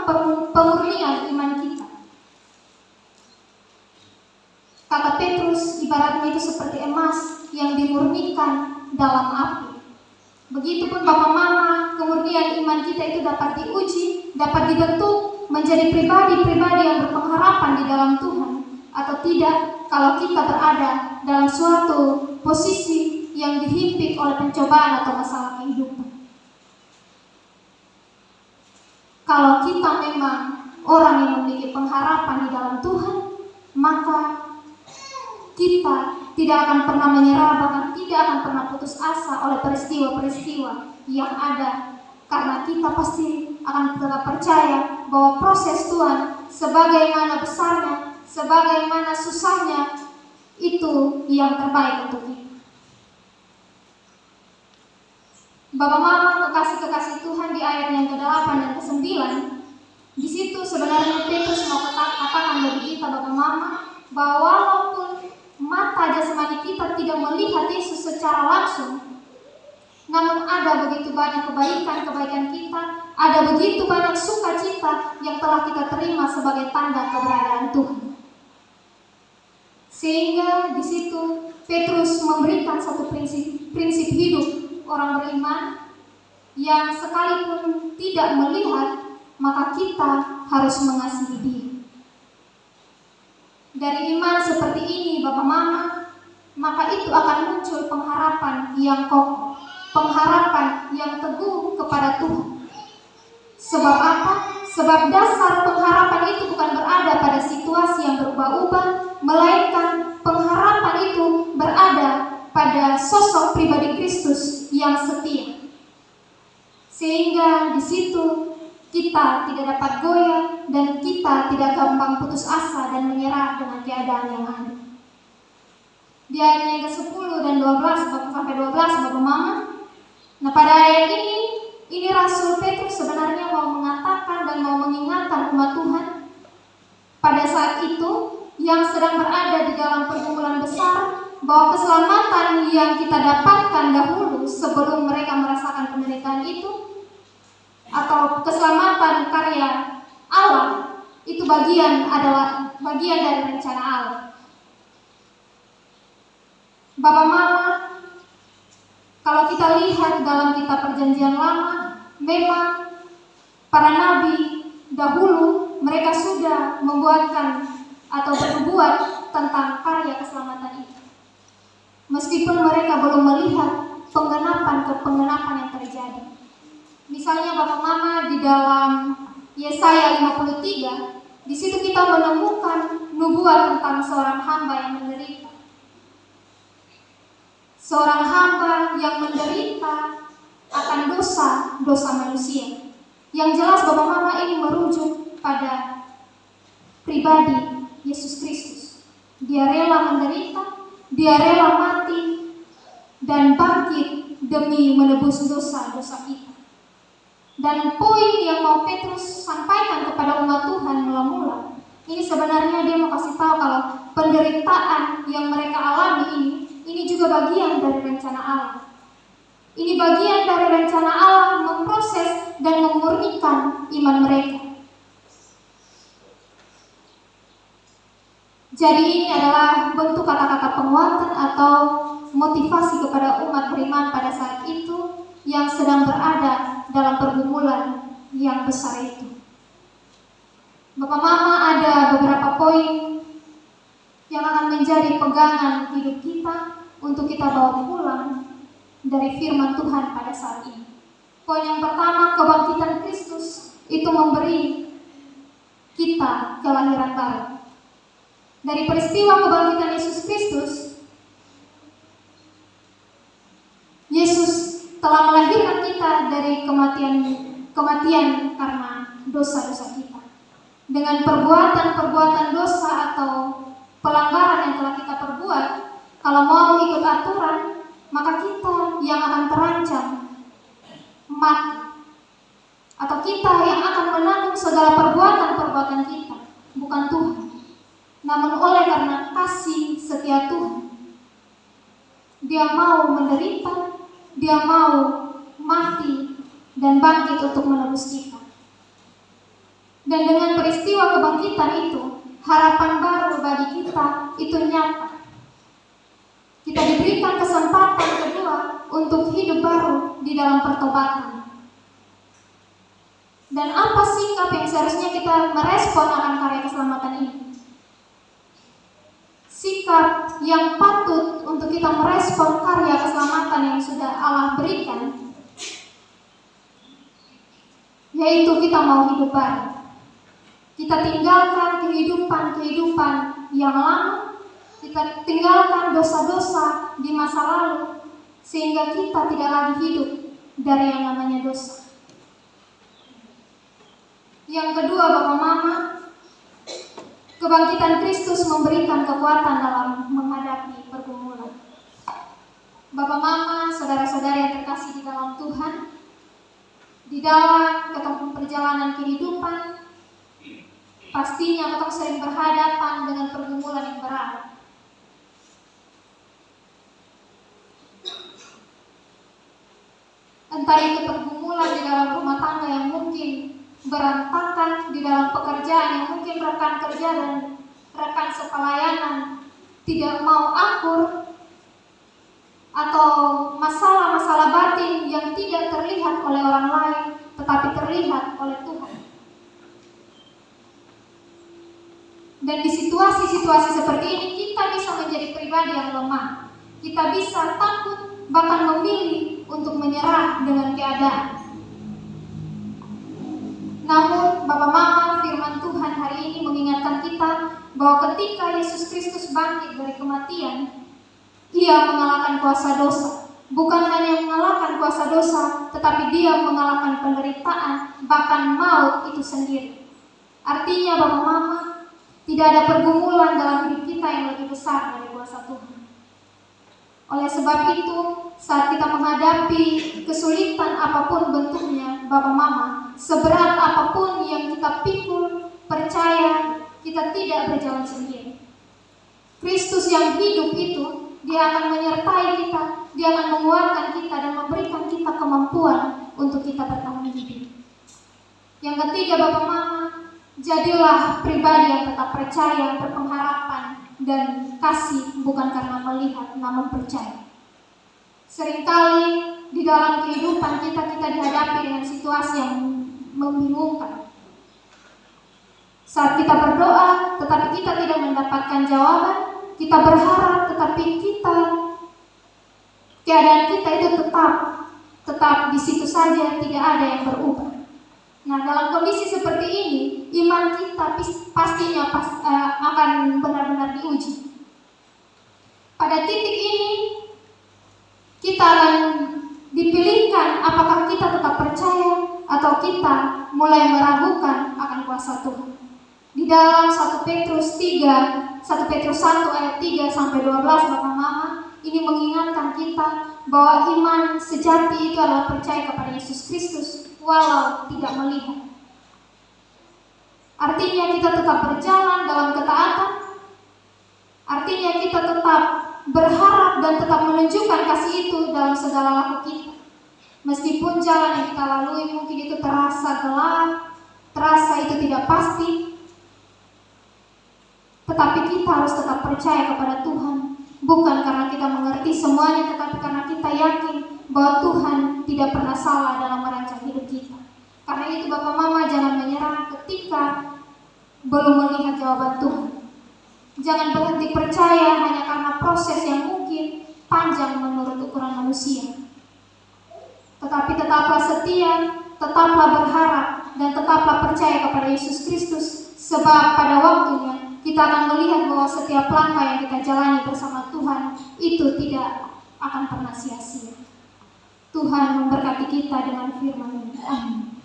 pemurnian iman kita. Kata Petrus, ibaratnya itu seperti emas yang dimurnikan dalam api. Begitupun Bapak Mama, kemurnian iman kita itu dapat diuji, dapat dibentuk menjadi pribadi-pribadi yang berpengharapan di dalam Tuhan, atau tidak kalau kita berada dalam suatu posisi yang dihimpit oleh pencobaan atau masalah kehidupan. Kalau kita memang orang yang memiliki pengharapan di dalam Tuhan, maka kita tidak akan pernah menyerah, bahkan tidak akan pernah putus asa oleh peristiwa-peristiwa yang ada, karena kita pasti akan tetap percaya bahwa proses Tuhan sebagaimana besarnya, sebagaimana susahnya, itu yang terbaik untuk kita. Bapak Mama, kekasih-kekasih Tuhan, di ayat yang ke-8 dan ke-9, di situ sebenarnya Petrus mau katakan bagi kita Bapak Mama bahwa walaupun mata jasmani kita tidak melihat Yesus secara langsung, namun ada begitu banyak kebaikan kita, ada begitu banyak sukacita yang telah kita terima sebagai tanda keberadaan Tuhan. Sehingga di situ Petrus memberikan satu prinsip hidup orang beriman yang sekalipun tidak melihat, maka kita harus mengasihi Dia. Dari iman seperti ini Bapak Mama, maka itu akan muncul pengharapan yang kokoh, pengharapan yang teguh kepada Tuhan. Sebab apa? Sebab dasar pengharapan itu bukan berada pada situasi yang berubah-ubah, melainkan pengharapan itu berada pada sosok pribadi Kristus yang setia. Sehingga di situ kita tidak dapat goyah dan kita tidak gampang putus asa dan menyerah dengan keadaan yang ada. Di ayat yang ke-10 dan 12 sampai 12 Bapak Mama. Nah, pada ayat ini Rasul Petrus sebenarnya mau mengatakan dan mau mengingatkan umat Tuhan pada saat itu yang sedang berada di dalam pergumulan besar, bahwa keselamatan yang kita dapatkan dahulu sebelum mereka merasakan penderitaan itu, atau keselamatan karya Allah, itu adalah bagian dari rencana Allah. Bapak Mama, kalau kita lihat dalam kitab Perjanjian Lama, memang para nabi dahulu mereka sudah membuatkan atau berbuat tentang karya keselamatan itu. Meskipun mereka belum melihat penggenapan yang terjadi. Misalnya Bapak Mama di dalam Yesaya 53, di situ kita menemukan nubuat tentang seorang hamba yang menderita. Seorang hamba yang menderita akan dosa manusia. Yang jelas Bapak Mama ini merujuk pada pribadi Yesus Kristus. Dia rela menderita, dia rela mati dan bangkit demi menebus dosa-dosa kita. Dan poin yang mau Petrus sampaikan kepada umat Tuhan mula-mula, ini sebenarnya dia mau kasih tahu kalau penderitaan yang mereka alami ini juga bagian dari rencana Allah. Ini bagian dari rencana Allah memproses dan memurnikan iman mereka. Jadi ini adalah bentuk kata-kata penguatan atau motivasi kepada umat beriman pada saat itu yang sedang berada dalam pergumulan yang besar itu. Bapak Mama, ada beberapa poin yang akan menjadi pegangan hidup kita untuk kita bawa pulang dari firman Tuhan pada saat ini. Poin yang pertama, kebangkitan Kristus itu memberi kita kelahiran baru. Dari peristiwa kebangkitan Yesus Kristus, Yesus telah melahirkan kita dari kematian karena dosa-dosa kita. Dengan perbuatan-perbuatan dosa atau pelanggaran yang telah kita perbuat, kalau mau ikut aturan, maka kita yang akan terancam mati. Atau kita yang akan menanggung segala perbuatan-perbuatan kita, bukan Tuhan. Namun oleh karena kasih setia Tuhan, Dia mau menderita, Dia mau mati dan bangkit untuk menebus kita. Dan dengan peristiwa kebangkitan itu, harapan baru bagi kita itu nyata. Kita diberikan kesempatan kedua untuk hidup baru di dalam pertobatan. Dan apa sikap yang seharusnya kita merespon akan karya keselamatan ini? Sikap yang patut untuk kita merespon karya keselamatan yang sudah Allah berikan, yaitu kita mau hidup baru. Kita tinggalkan kehidupan yang lama, kita tinggalkan dosa-dosa di masa lalu, sehingga kita tidak lagi hidup dari yang namanya dosa. Yang kedua, Bapak Mama, kebangkitan Kristus memberikan kekuatan dalam menghadapi pergumulan. Bapak Mama, saudara-saudari yang terkasih di dalam Tuhan, di dalam perjalanan kehidupan, pastinya kita sering berhadapan dengan pergumulan yang berat. Entah itu pergumulan di dalam rumah tangga yang mungkin berantakan, di dalam pekerjaan yang mungkin rekan kerja dan rekan sepelayanan tidak mau akur, atau masalah-masalah batin yang tidak terlihat oleh orang lain tetapi terlihat oleh Tuhan. Dan di situasi-situasi seperti ini kita bisa menjadi pribadi yang lemah. Kita bisa takut, bahkan memilih untuk menyerah dengan keadaan. Namun Bapak Mama, firman Tuhan hari ini mengingatkan kita bahwa ketika Yesus Kristus bangkit dari kematian, Ia mengalahkan kuasa dosa. Bukan hanya mengalahkan kuasa dosa, tetapi Dia mengalahkan penderitaan, bahkan maut itu sendiri. Artinya Bapak Mama, tidak ada pergumulan dalam hidup kita yang lebih besar dari kuasa Tuhan. Oleh sebab itu, saat kita menghadapi kesulitan apapun bentuknya, Bapak Mama, seberat apapun yang kita pikul, percaya kita tidak berjalan sendiri. Kristus yang hidup itu, Dia akan menyertai kita, Dia akan menguatkan kita dan memberikan kita kemampuan untuk kita bertahan hidup. Yang ketiga, Bapak Mama, jadilah pribadi yang tetap percaya, berpengharapan, dan kasih bukan karena melihat, namun percaya. Seringkali di dalam kehidupan kita dihadapi dengan situasi yang membingungkan. Saat kita berdoa, tetapi kita tidak mendapatkan jawaban, kita berharap, tetapi keadaan kita itu tetap di situ saja, tidak ada yang berubah. Nah, dalam kondisi seperti ini, iman kita pastinya akan benar-benar diuji. Pada titik ini, kita akan dipilihkan apakah kita tetap percaya atau kita mulai meragukan akan kuasa Tuhan. Di dalam 1 Petrus 1 ayat 3 sampai 12, Bapak Mama, ini mengingatkan kita bahwa iman sejati itu adalah percaya kepada Yesus Kristus walau tidak melihat. Artinya kita tetap berjalan dalam ketaatan. Artinya kita tetap berharap dan tetap menunjukkan kasih itu dalam segala laku kita. Meskipun jalan yang kita lalui mungkin itu terasa gelap, terasa itu tidak pasti, tetapi kita harus tetap percaya kepada Tuhan. Bukan karena kita mengerti semuanya, tetapi karena kita yakin bahwa Tuhan tidak pernah salah dalam merancang hidup kita. Karena itu Bapak Mama, jangan menyerah ketika belum melihat jawaban Tuhan. Jangan berhenti percaya hanya karena proses yang mungkin panjang menurut ukuran manusia. Tetapi tetaplah setia, tetaplah berharap, dan tetaplah percaya kepada Yesus Kristus. Sebab pada waktunya kita akan melihat bahwa setiap langkah yang kita jalani bersama Tuhan itu tidak akan pernah sia-sia. Tuhan memberkati kita dengan firman-Nya. Amin.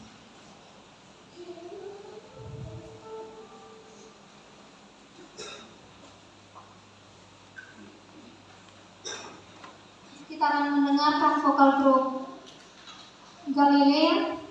Kita akan mendengarkan vokal grup Galilea.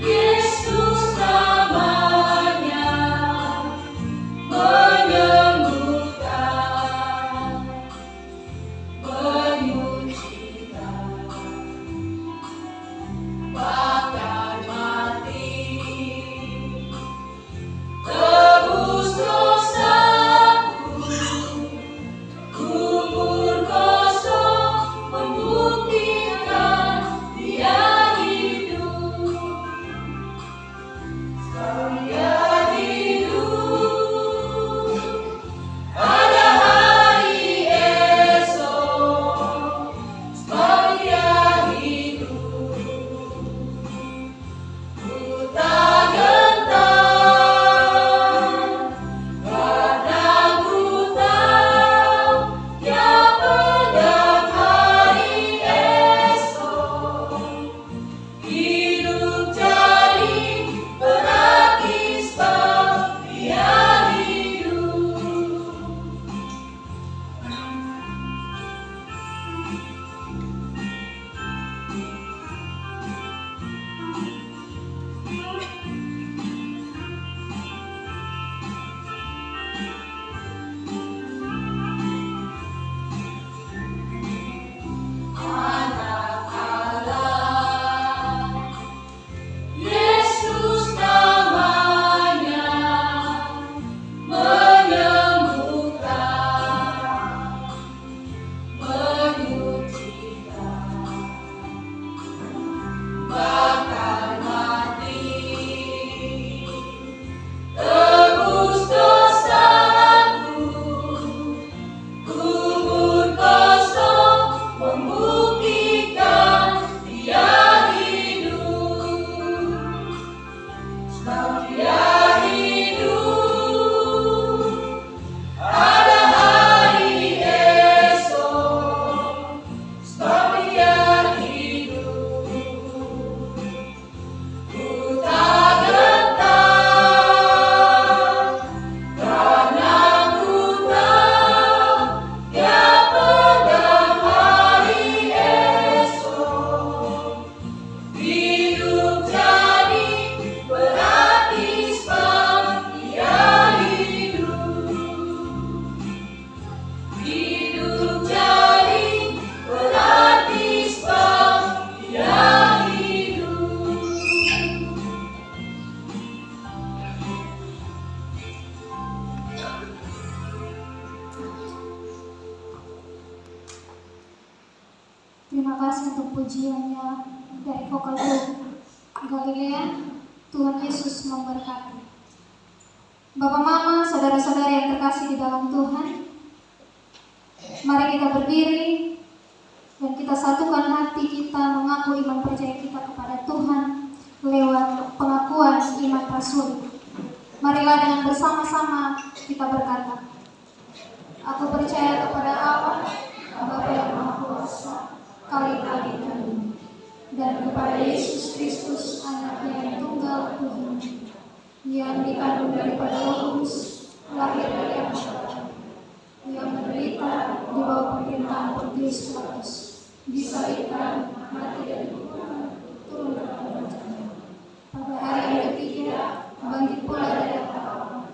Yesus dari vokal Galilea. Tuhan Yesus memberkati. Bapak, Mama, saudara-saudara yang terkasih di dalam Tuhan, mari kita berdiri dan kita satukan hati kita mengaku iman percaya kita kepada Tuhan lewat pengakuan iman rasuli. Marilah dengan bersama-sama kita berkata, aku percaya kepada Allah, Bapa yang Maha Kuasa, kali-kali dan kepada Yesus Kristus, Anaknya yang tunggal Tuhan, yang dikandung daripada Roh Kudus, lahir dari yang maha, yang menderita di bawah pemerintahan Pontius Pilatus, disalibkan, mati dan dikuburkan, turun ke dalam kerajaan. Pada hari yang ketiga, bangkit pula dari antara orang,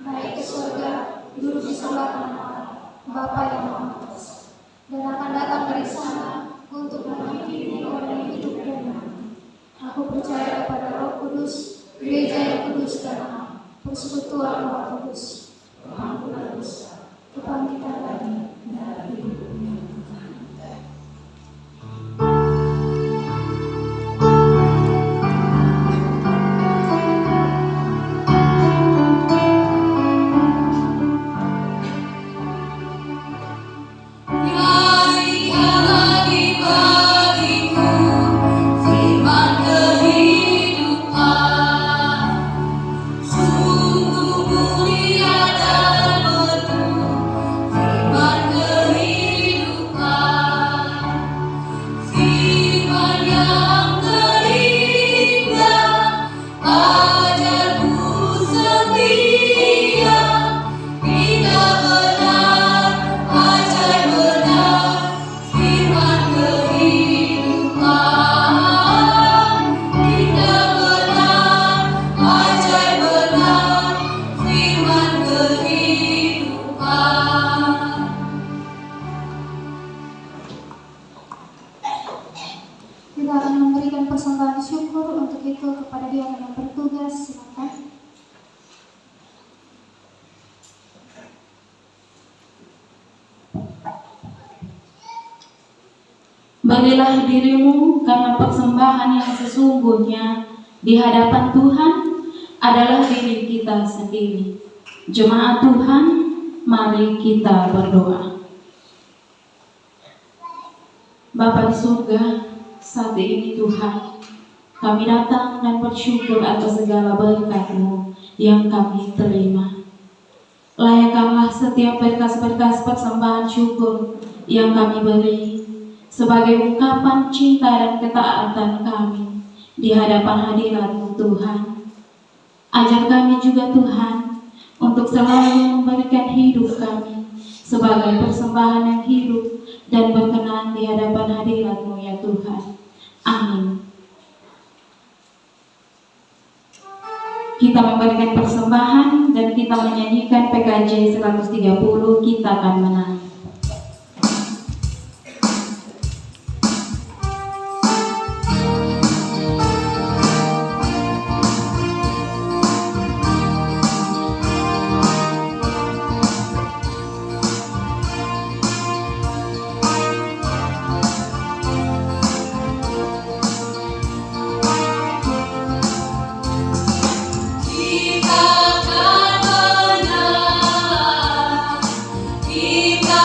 naik ke surga, duduk di sebelah kanan Allah, Bapa yang Maha Kuasa, dan akan datang dari sana untuk menghakimi orang yang hidup dan mati. Aku percaya kepada Roh Kudus, Gereja yang kudus dan am, persekutuan Roh Kudus, pengampunan dosa, kebangkitan dari hidup yang kekal. Kita akan memberikan persembahan syukur untuk itu kepada dia yang bertugas. Silakan. Berilah dirimu karena persembahan yang sesungguhnya di hadapan Tuhan adalah diri kita sendiri. Jemaat Tuhan, mari kita berdoa. Bapa di surga, saat ini Tuhan, kami datang dan bersyukur atas segala berkat-Mu yang kami terima. Layakkanlah setiap berkas-berkas persembahan syukur yang kami beri sebagai ungkapan cinta dan ketaatan kami di hadapan hadirat-Mu Tuhan. Ajar kami juga Tuhan untuk selalu memberikan hidup kami sebagai persembahan yang hidup dan berkenan di hadapan hadirat-Mu ya Tuhan. Amin. Kita memberikan persembahan dan kita menyanyikan PKJ 130, kita akan menang. Kita akan menang, kita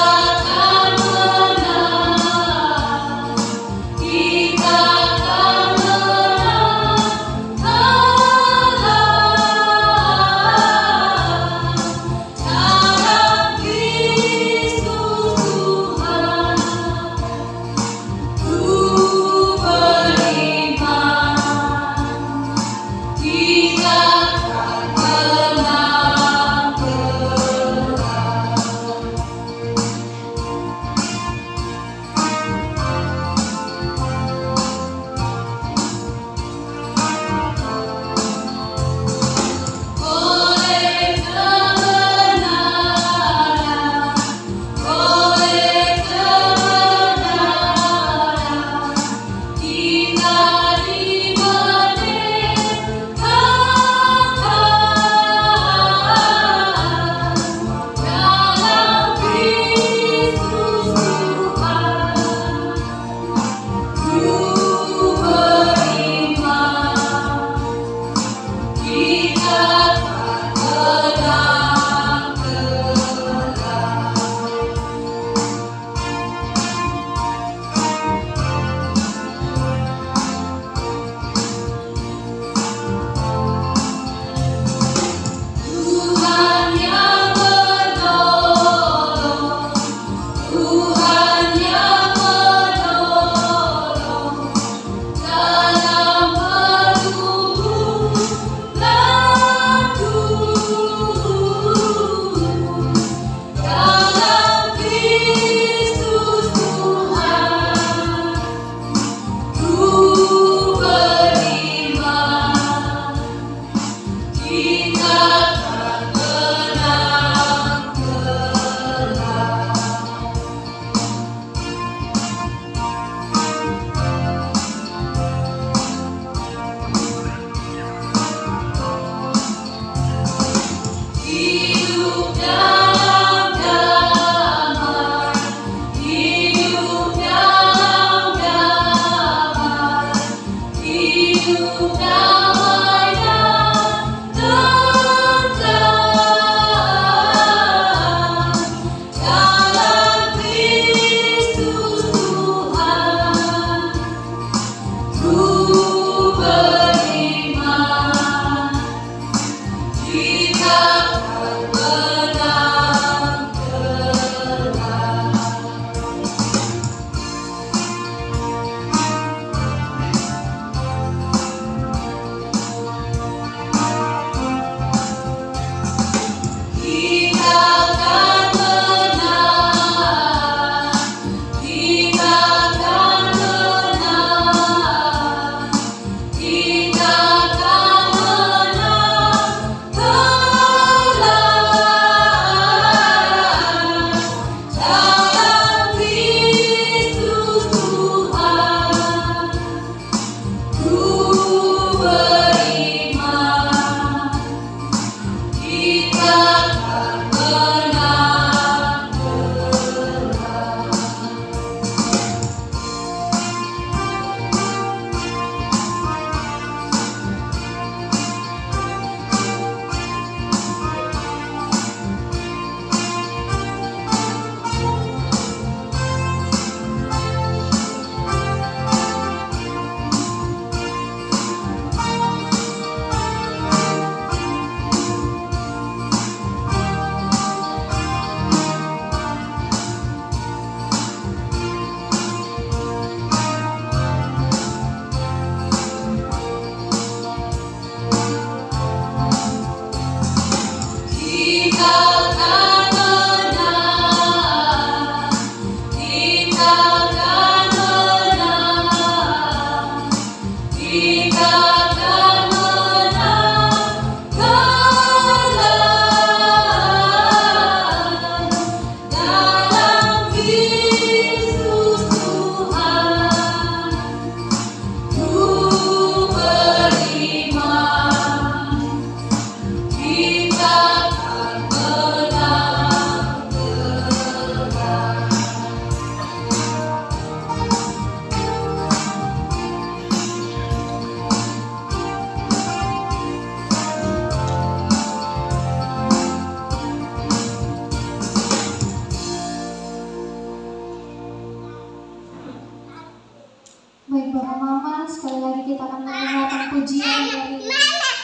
Baik Bapak Mama, sekali lagi kita akan mendengarkan pujian dari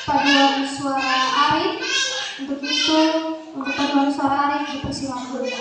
paduan suara Arif. Untuk itu, untuk paduan suara Arif dipersilakan.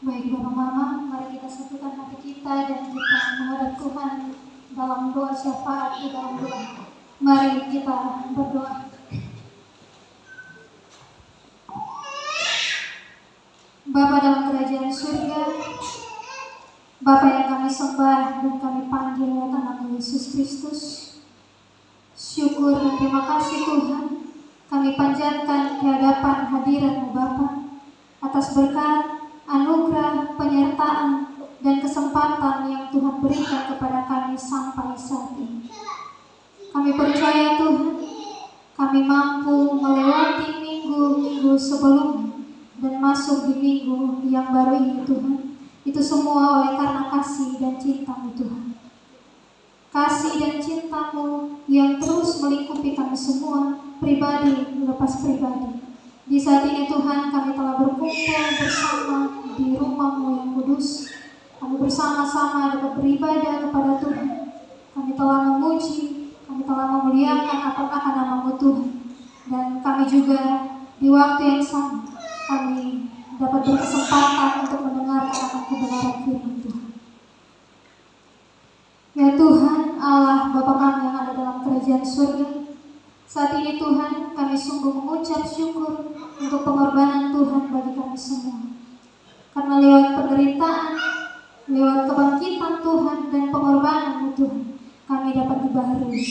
Baik Bapak Mama, mari kita satukan hati kita dan kita menghadap Tuhan dalam doa syafaat di dalam doa. Mari kita berdoa. Bapa dalam kerajaan surga, Bapa yang kami sembah dan kami panggil oleh nama Yesus Kristus, syukur dan terima kasih Tuhan, kami panjatkan di hadapan hadirat-Mu Bapa atas berkat, anugerah, penyertaan, dan kesempatan yang Tuhan berikan kepada kami sampai saat ini. Kami percaya Tuhan, kami mampu melewati minggu-minggu sebelumnya dan masuk di minggu yang baru ini Tuhan. Itu semua oleh karena kasih dan cinta-Mu Tuhan. Kasih dan cinta-Mu yang terus melingkupi kami semua, pribadi lepas pribadi. Di saat ini Tuhan, kami telah berkumpul bersama di rumah-Mu yang kudus. Kami bersama-sama dapat beribadah kepada Tuhan. Kami telah memuji, kami telah memuliakan akan nama-Mu Tuhan. Dan kami juga di waktu yang sama, kami dapat berkesempatan untuk mendengarkan akan kebenaran firman Tuhan. Ya Tuhan, Allah Bapa kami yang ada dalam kerajaan surga, saat ini Tuhan, kami sungguh mengucap syukur untuk pengorbanan Tuhan bagi kami semua. Karena lewat penderitaan, lewat kebangkitan Tuhan dan pengorbanan-Mu Tuhan, kami dapat dibaharui,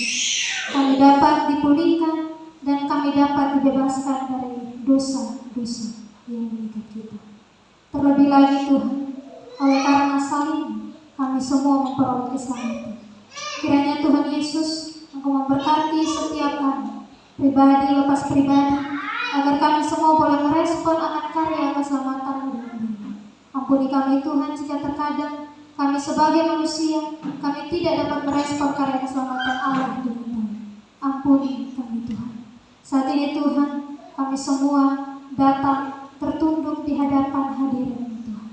kami dapat dipulihkan, dan kami dapat dibebaskan dari dosa-dosa yang mengikat kita. Terlebih lagi Tuhan, oleh karena salib, kami semua memperoleh keselamatan. Kiranya Tuhan Yesus, Engkau memberkati setiap kami, pribadi lepas pribadi, agar kami semua boleh merespon akan karya keselamatan-Mu dengan baik. Ampuni kami Tuhan jika terkadang kami sebagai manusia, kami tidak dapat merespon karya keselamatan Allah dengan baik. Ampuni kami Tuhan. Saat ini Tuhan, kami semua datang tertunduk di hadapan hadirat-Mu Tuhan.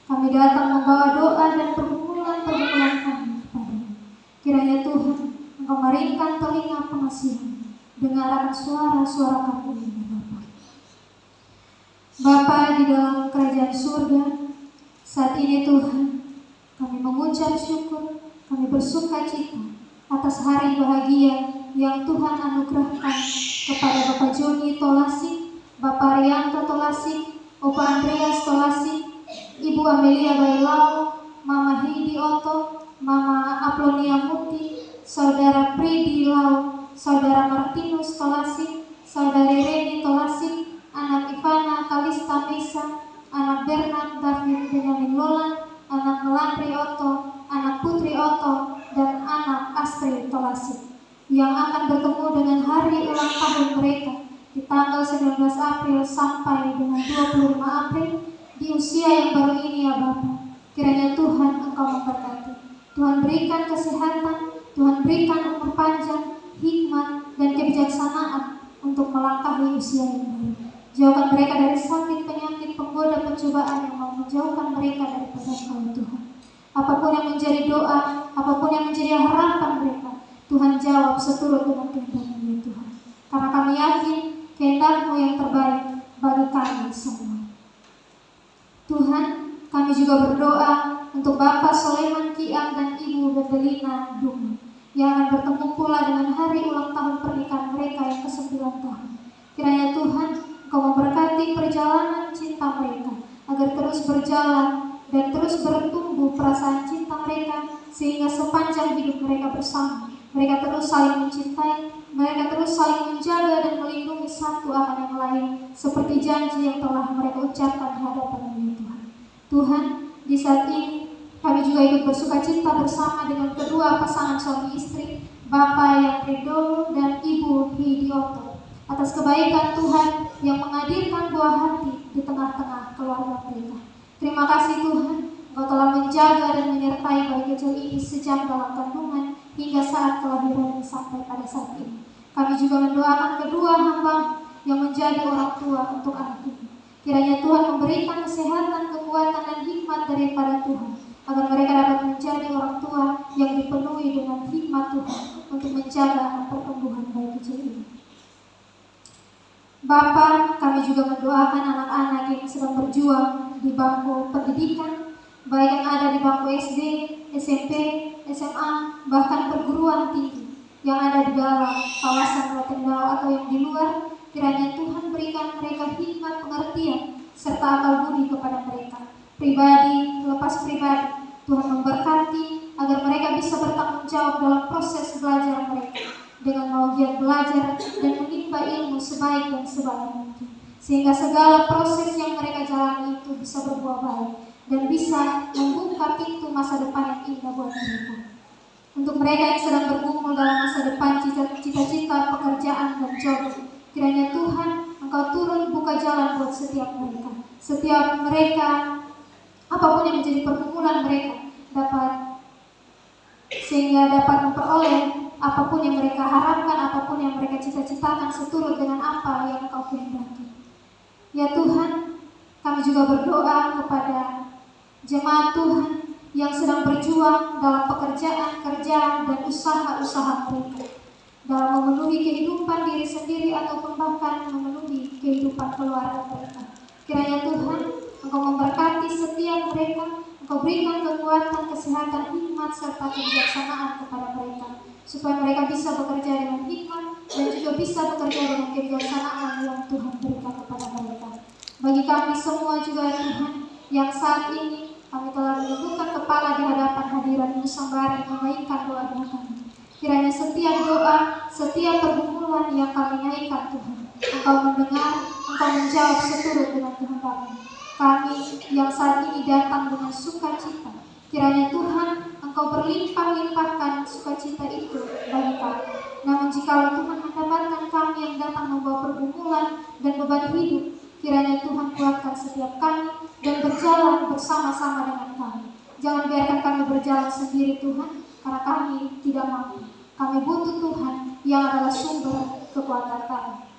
Kami datang membawa doa dan pergumulan-pergumulan kami kepada-Mu. Kiranya Tuhan, Engkau meringkan telinga pengasihan, dengar akan suara-suara kami ini Bapa. Bapa di dalam kerajaan surga, saat ini Tuhan, kami mengucap syukur, kami bersuka cita atas hari bahagia yang Tuhan anugerahkan kepada Bapak Joni Tolasik, Bapak Rianto Tolasik, Opa Andreas Tolasik, Ibu Amelia Bailau, Mama Heidi Otto, Mama Aplonia Mukti, Saudara Pridi Lau, Saudara Martinus Tolasik, Saudari Reni Tolasik, anak Ivana Kalista Mesa, anak Bernard David Benyamin Lolan, anak Melandri Otto, anak Putri Otto, dan anak Astri Tolasik, yang akan bertemu dengan hari ulang tahun mereka di tanggal 19 April sampai dengan 25 April di usia yang baru ini ya Bapa. Kiranya Tuhan Engkau memberkati, Tuhan berikan kesehatan, Tuhan berikan umur panjang, hikmat, dan kebijaksanaan untuk melangkahi usia yang baru. Jauhkan mereka dari sakit, penyakit, penggoda, pencobaan yang mau menjauhkan mereka daripada Engkau Tuhan. Apapun yang menjadi doa, apapun yang menjadi harapan mereka, Tuhan jawab seturut dengan kehendak-Mu ya Tuhan. Karena kami yakin kehendak-Mu yang terbaik bagi kami semua. Tuhan, kami juga berdoa untuk Bapak Soleman Kiang dan Ibu Bedelina Dung yang akan bertemu pula dengan hari ulang tahun pernikahan mereka yang ke-9 tahun. Kiranya Tuhan, Engkau memberkati perjalanan cinta mereka agar terus berjalan dan terus bertumbuh perasaan cinta mereka, sehingga sepanjang hidup mereka bersama, mereka terus saling mencintai, mereka terus saling menjaga dan melindungi satu akan yang lain, seperti janji yang telah mereka ucapkan di hadapan-Mu Tuhan. Tuhan, di saat ini kami juga ikut bersuka cita bersama dengan kedua pasangan suami istri, Bapak yang Ridho dan Ibu Hidioto, atas kebaikan Tuhan yang menghadirkan buah hati di tengah-tengah keluarga mereka. Terima kasih Tuhan, Engkau telah menjaga dan menyertai bayi kecil ini sejak dalam kandungan hingga saat kelahiran sampai pada saat ini. Kami juga mendoakan kedua hamba yang menjadi orang tua untuk anak ini. Kiranya Tuhan memberikan kesehatan, kekuatan, dan hikmat daripada Tuhan, agar mereka dapat menjadi orang tua yang dipenuhi dengan hikmat Tuhan untuk menjaga pertumbuhan bayi kecil ini. Bapa, kami juga mendoakan anak-anak yang sedang berjuang di bangku pendidikan, baik yang ada di bangku SD, SMP, SMA, bahkan perguruan tinggi yang ada di dalam kawasan Rotendao atau yang di luar. Kiranya Tuhan berikan mereka hikmat pengertian serta akal budi kepada mereka, pribadi lepas pribadi. Tuhan memberkati agar mereka bisa bertanggung jawab dalam proses belajar mereka dengan mau giat belajar dan menimba ilmu sebaik dan sebaik mungkin, sehingga segala proses yang mereka jalani itu bisa berbuah baik dan bisa membuka pintu masa depan yang indah buat mereka. Untuk mereka yang sedang bergumul dalam masa depan cita-cita, pekerjaan, dan jodoh, kiranya Tuhan Engkau turun buka jalan buat setiap mereka, apapun yang menjadi pergumulan mereka, sehingga dapat memperoleh apapun yang mereka harapkan, apapun yang mereka cita-citakan seturut dengan apa yang Engkau kehendaki. Ya Tuhan, kami juga berdoa kepada jemaat Tuhan yang sedang berjuang dalam pekerjaan, kerja, dan usaha-usaha mereka, dalam memenuhi kehidupan diri sendiri ataupun bahkan memenuhi kehidupan keluarga mereka. Kiranya Tuhan Engkau memberkati setiap mereka, Engkau berikan kekuatan, kesehatan, hikmat, serta kebijaksanaan kepada mereka, supaya mereka bisa bekerja dengan hikmat dan juga bisa bekerja dengan kebijaksanaan yang Tuhan berikan kepada mereka. Bagi kami semua juga Tuhan, yang saat ini kami telah menundukkan kepala di hadapan hadirat sembari menaikkan doa-doa kami. Kiranya setiap doa, setiap pergumulan yang kami naikkan Tuhan, Engkau mendengar, Engkau menjawab seturut dengan kehendak-Mu. Kami yang saat ini datang dengan sukacita, kiranya Tuhan Engkau berlimpah-limpahkan sukacita itu bagi kami. Namun jika Tuhan mendapatkan kami yang datang membawa pergumulan dan beban hidup, kiranya Tuhan kuatkan setiap kami dan berjalan bersama-sama dengan kami. Jangan biarkan kami berjalan sendiri Tuhan, karena kami tidak mampu. Kami butuh Tuhan yang adalah sumber kekuatan kami.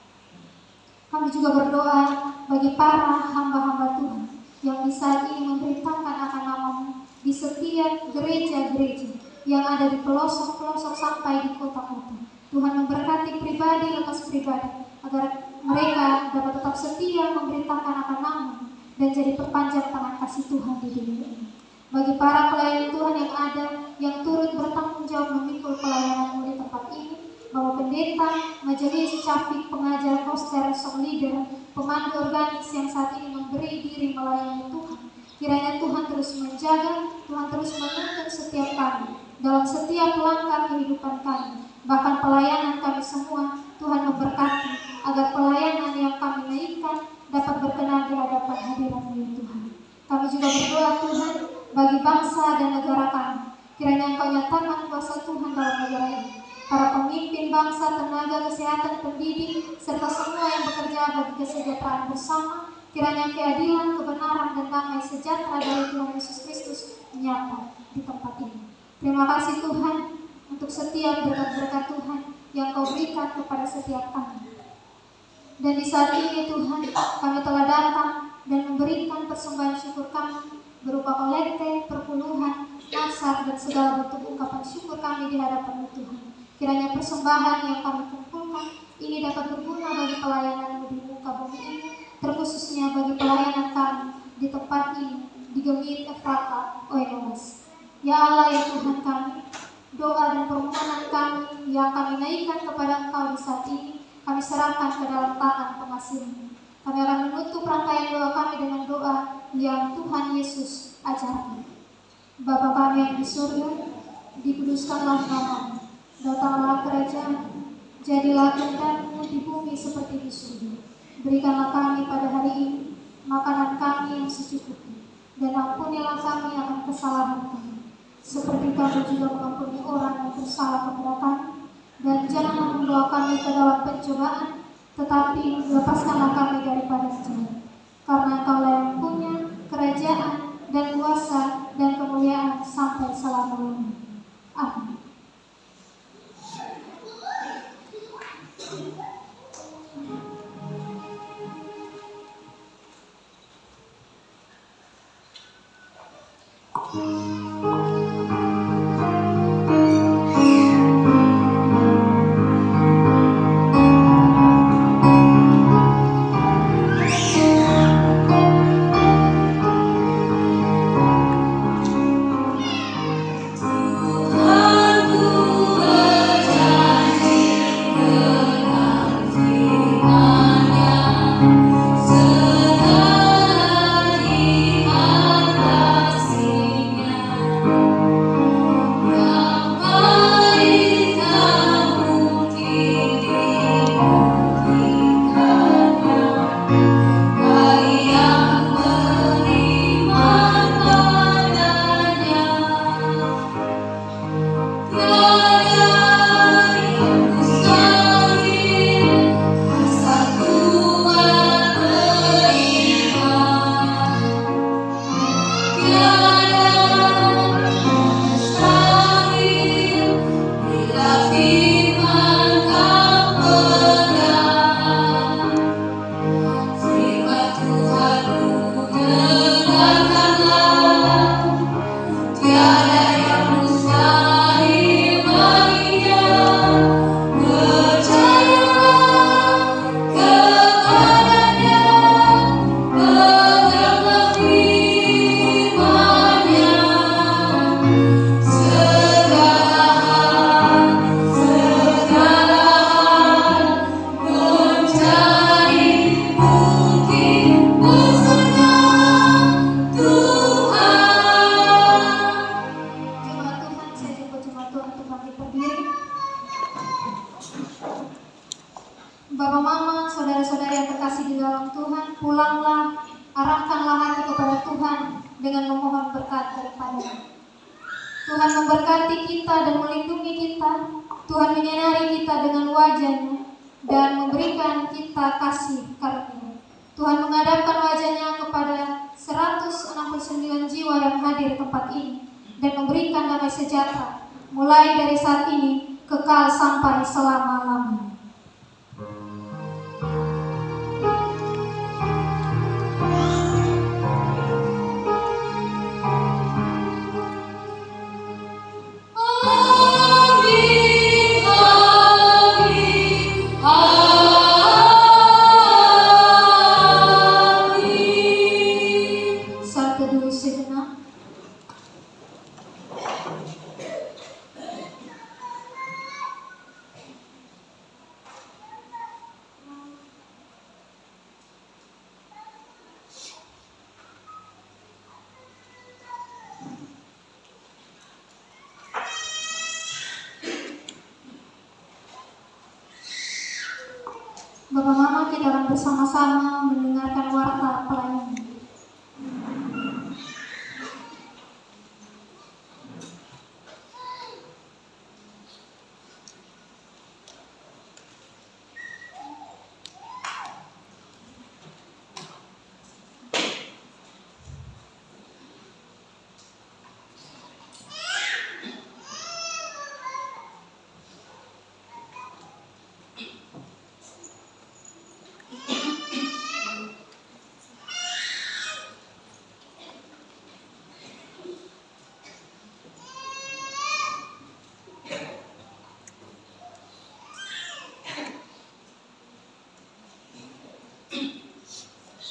Kami juga berdoa bagi para hamba-hamba Tuhan yang di saat ini memberitakan akan nama-Mu di setiap gereja-gereja yang ada di pelosok-pelosok sampai di kota-kota. Tuhan memberkati pribadi lepas pribadi, agar mereka dapat tetap setia memberitakan akan nama-Mu dan jadi perpanjang tangan kasih Tuhan di dunia ini. Bagi para pelayan Tuhan yang ada, yang turut bertanggung jawab memikul pelayanan-Mu di tempat ini, bahwa pendeta, majelis, cafik, pengajar, poster, song leader, pemandu organis yang saat ini memberi diri melayani Tuhan, kiranya Tuhan terus menjaga, Tuhan terus menuntun setiap kami dalam setiap langkah kehidupan kami, bahkan pelayanan kami semua. Tuhan memberkati agar pelayanan yang kami naikkan dapat berkenan di hadapan hadirat-Mu ya Tuhan. Kami juga berdoa Tuhan bagi bangsa dan negara kami, kiranya Engkau nyatakan kuasa Tuhan dalam negara ini. Para pemimpin bangsa, tenaga kesehatan, pendidik, serta semua yang bekerja bagi kesejahteraan bersama, kiranya keadilan, kebenaran, dan damai sejahtera dari Tuhan Yesus Kristus menyapa di tempat ini. Terima kasih Tuhan untuk setiap berkat-berkat Tuhan yang Kau berikan kepada setiap kami. Dan di saat ini Tuhan, kami telah datang dan memberikan persembahan syukur kami berupa kolekte, perpuluhan, nasar, dan segala bentuk ungkapan syukur kami di hadapan Tuhan. Kiranya persembahan yang kami kumpulkan ini dapat berguna bagi pelayanan di muka bumi ini, terkhususnya bagi pelayanan kami di tempat ini, di Gemit Efrata, Oenomas. Ya Allah ya Tuhan kami, doa dan permohonan kami yang kami naikkan kepada Engkau di saat ini, kami serahkan ke dalam tangan pengasih-Mu. Kami akan menutup rangkaian doa kami dengan doa yang Tuhan Yesus ajarkan. Bapa kami yang di surga, dikuduskanlah nama-Mu. Datanglah kerajaan, jadilah kehendak-Mu di bumi seperti di surga. Berikanlah kami pada hari ini makanan kami yang secukupnya, dan ampunilah kami akan kesalahan kami, seperti kami juga mengampuni orang yang bersalah kepada kami. Dan janganlah membawa kami ke dalam pencobaan, tetapi lepaskanlah kami daripada yang jahat. Karena Engkau yang punya kerajaan dan kuasa dan kemuliaan sampai selama-lamanya. Amin. arahkanlah hati kepada Tuhan dengan memohon berkat daripada-Nya. Tuhan memberkati kita dan melindungi kita. Tuhan menyinari kita dengan wajah-Nya dan memberikan kita kasih karunia. Tuhan menghadapkan wajah-Nya kepada 169 jiwa yang hadir di tempat ini dan memberikan damai sejahtera mulai dari saat ini kekal sampai selama-lamanya. Saat teduh sejenak. Bapak Mama, kita akan bersama-sama mendengarkan warta pelayanan.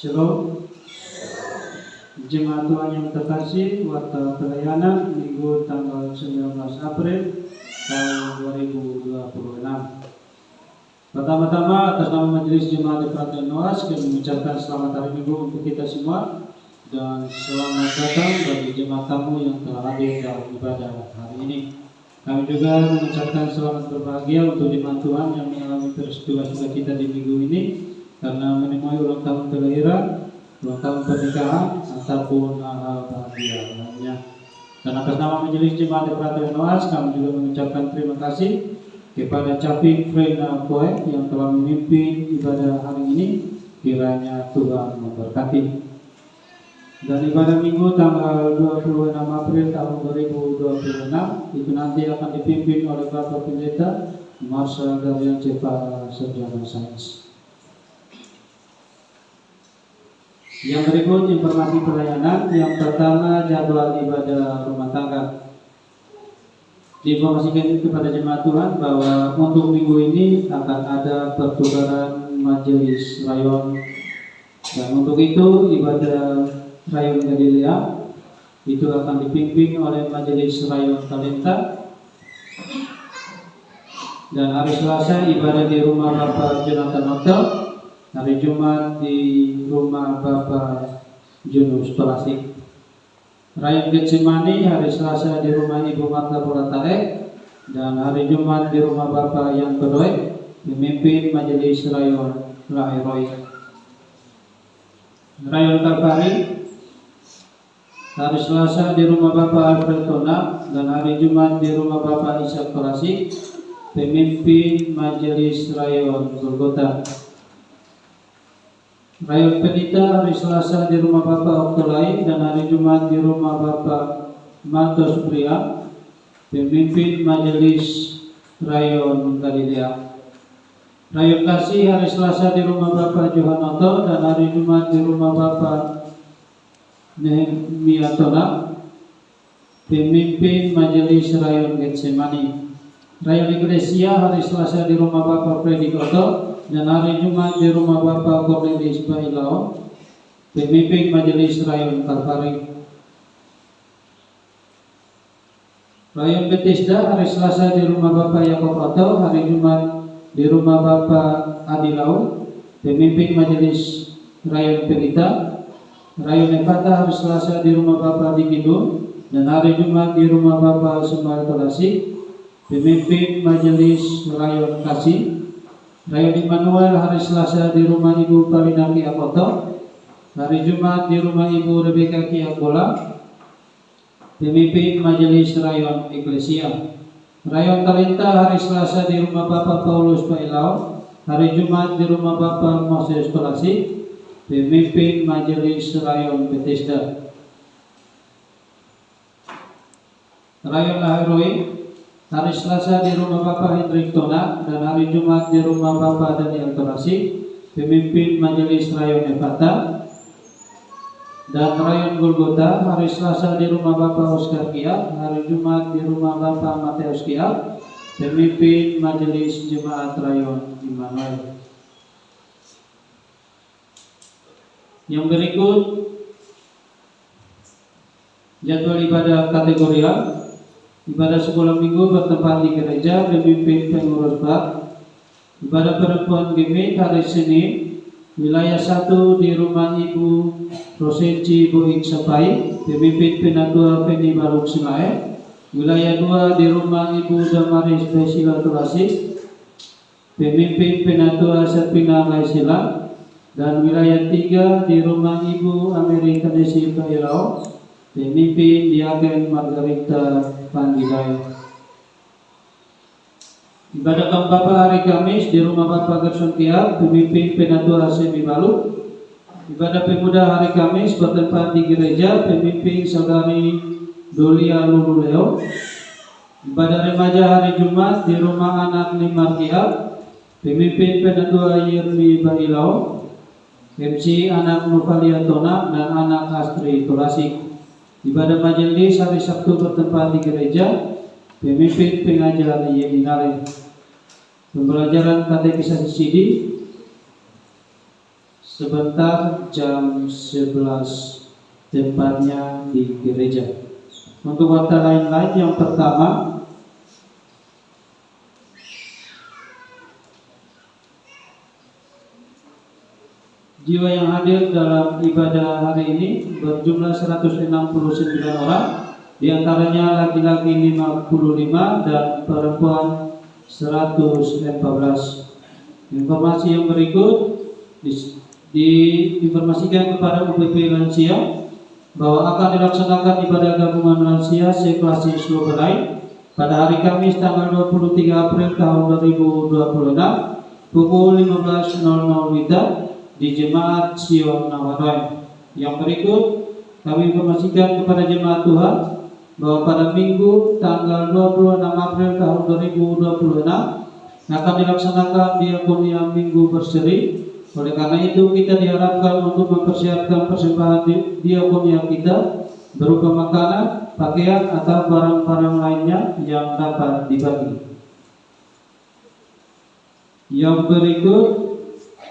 Shalom, jemaat Tuhan yang terkasih, warta pelayanan Minggu tanggal 19 April tahun 2026. Pertama-tama atas nama Majelis Jemaat Efrata Noas, kami mengucapkan selamat hari Minggu untuk kita semua dan selamat datang bagi jemaat tamu yang telah hadir dalam ibadah hari ini. Kami juga mengucapkan selamat berbahagia untuk jemaat Tuhan yang mengalami peristiwa sukacita di minggu ini karena menemui ulang tahun kelahiran, ulang tahun pernikahan, ataupun hal-hal bahagia lainnya. Dan atas nama Majelis Jemaat Efrata Noas, kami juga mengucapkan terima kasih kepada Capik Frena Poe yang telah memimpin ibadah hari ini. Kiranya Tuhan memberkati. Dan ibadah minggu tanggal 26 April tahun 2026 itu nanti akan dipimpin oleh Bapak Pendeta Marsha Galian Cepa, Sarjana Sains. Yang berikut informasi pelayanan. Yang pertama, jadwal ibadah rumah tangga. Diinformasikan kepada jemaat Tuhan bahwa untuk minggu ini akan ada pertukaran majelis rayon, dan untuk itu ibadah rayon Galilea itu akan dipimpin oleh majelis rayon Talenta, dan hari Selasa ibadah di rumah Bapak Jonathan Hotel, hari Jumat di rumah Bapak Junus Tolasik. Rayon Getsemani hari Selasa di rumah Ibu Marta Bolatae, dan hari Jumat di rumah Bapak Yang Kedoi, pemimpin majelis rayon Laeroy. Rayon Kalvari hari Selasa di rumah Bapak Alfred Tona, dan hari Jumat di rumah Bapak Ishak Tolasik, pemimpin majelis rayon Golgota. Rayon Pelita hari Selasa di rumah Bapak Oktolai, dan hari Jumat di rumah Bapak Matos Pria, pemimpin majelis rayon Galilea. Rayon Kasih hari Selasa di rumah Bapak Johanoto, dan hari Jumat di rumah Bapak Nehemia Tola, pemimpin majelis rayon Getsemani. Rayon Iglesia hari Selasa di rumah Bapak Freddy Otto, dan hari Jumat di rumah Bapak Cornelis Bailao, pemimpin majelis rayon Kalvari. Rayon Bethesda hari Selasa di rumah Bapak Yakob Otto, hari Jumat di rumah Bapak Adilau, pemimpin majelis rayon Pelita. Rayon Nevada hari Selasa di rumah Bapak Dikidul, dan hari Jumat di rumah Bapak Sumar Tolasik, pemimpin majelis rayon Kasih. Rayon Immanuel hari Selasa di rumah Ibu Parinaki Apoto, Hari Jumat di rumah Ibu Rebecca Kiakola, pemimpin Majelis Rayon Eklesia. Rayon Talenta hari Selasa di rumah Bapak Paulus Pailau. Hari Jumat di rumah Bapak Moses Kolasi, pemimpin Majelis Rayon Bethesda. Rayon Laheroi hari Selasa di rumah Bapak Hendrik Tona, dan hari Jumat di rumah Bapak Daniel Torasi, pemimpin Majelis Rayon Nevada. Dan Rayon Golgota hari Selasa di rumah Bapak Oscar Kia, hari Jumat di rumah Bapak Mateus Kia, pemimpin Majelis Jemaat Rayon Immanuel. Yang berikut jadwal ibadah kategorial. Ibadah sekolah minggu bertempat di gereja, pemimpin pengurus bak. Ibadah perempuan Gemit hari Senin, wilayah 1 di rumah Ibu Rosenci Boik Sapai, pemimpin Penatua Peni Baruk Sinae. Wilayah 2 di rumah Ibu Damaris Besila Turasi, pemimpin Penatua Serpina Laisila. Dan wilayah 3 di rumah Ibu Amerika Desi Pairau, pemimpin Diaken Margarita Pandilai. Ibadah Kampapa hari Kamis di rumah Bapak Gerson Tiap, pemimpin Penatua Semi Balu. Ibadah Pemuda hari Kamis bertempat di gereja, pemimpin Saudari Dolia Lululeo. Ibadah Remaja hari Jumat di rumah anak Limar Tiap, pemimpin Penatua Yermi Bailau. MC anak Novalia Tona dan anak Astri Torasik. Ibadah majelis hari Sabtu bertempat di gereja, pemimpin pengajar Yeminare. Pembelajaran katekisasi Sidi sebentar jam 11, tempatnya di gereja. Untuk waktu lain-lain, yang pertama jiwa yang hadir dalam ibadah hari ini berjumlah 169 orang, diantaranya laki-laki 55 dan perempuan 114. Informasi yang berikut diinformasikan kepada UPP Lansia bahwa akan dilaksanakan ibadah gabungan lansia seklasis Loberai pada hari Kamis tanggal 23 April tahun 2026 pukul 15.00 WITA di Jemaat Sion Nawarai. Yang berikut kami informasikan kepada jemaat Tuhan bahwa pada Minggu tanggal 26 April tahun 2026 akan dilaksanakan diakonia Minggu Berseri. Oleh karena itu kita diharapkan untuk mempersiapkan persembahan diakonia kita berupa makanan, pakaian atau barang-barang lainnya yang dapat dibagi. Yang berikut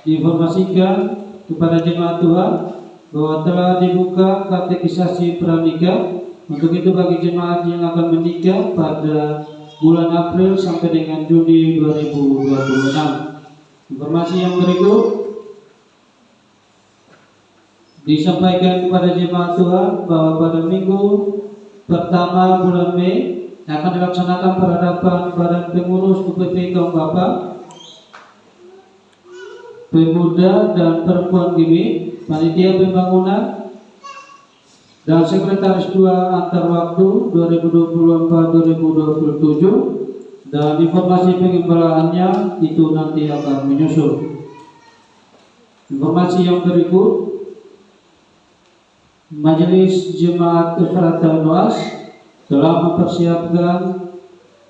diinformasikan kepada jemaat Tuhan bahwa telah dibuka katekisasi pranikah. Untuk itu bagi jemaat yang akan menikah pada bulan April sampai dengan Juni 2026. Informasi yang berikut disampaikan kepada jemaat Tuhan bahwa pada minggu pertama bulan Mei akan dilaksanakan perhadapan Badan Pengurus UPP Kaum Bapak, Pemuda dan Perempuan Gimi, Panitia Pembangunan dan Sekretaris 2 antar waktu 2024-2027, dan informasi pengembalaannya itu nanti akan menyusul. Informasi yang berikut, Majelis Jemaat Efrata Noas telah mempersiapkan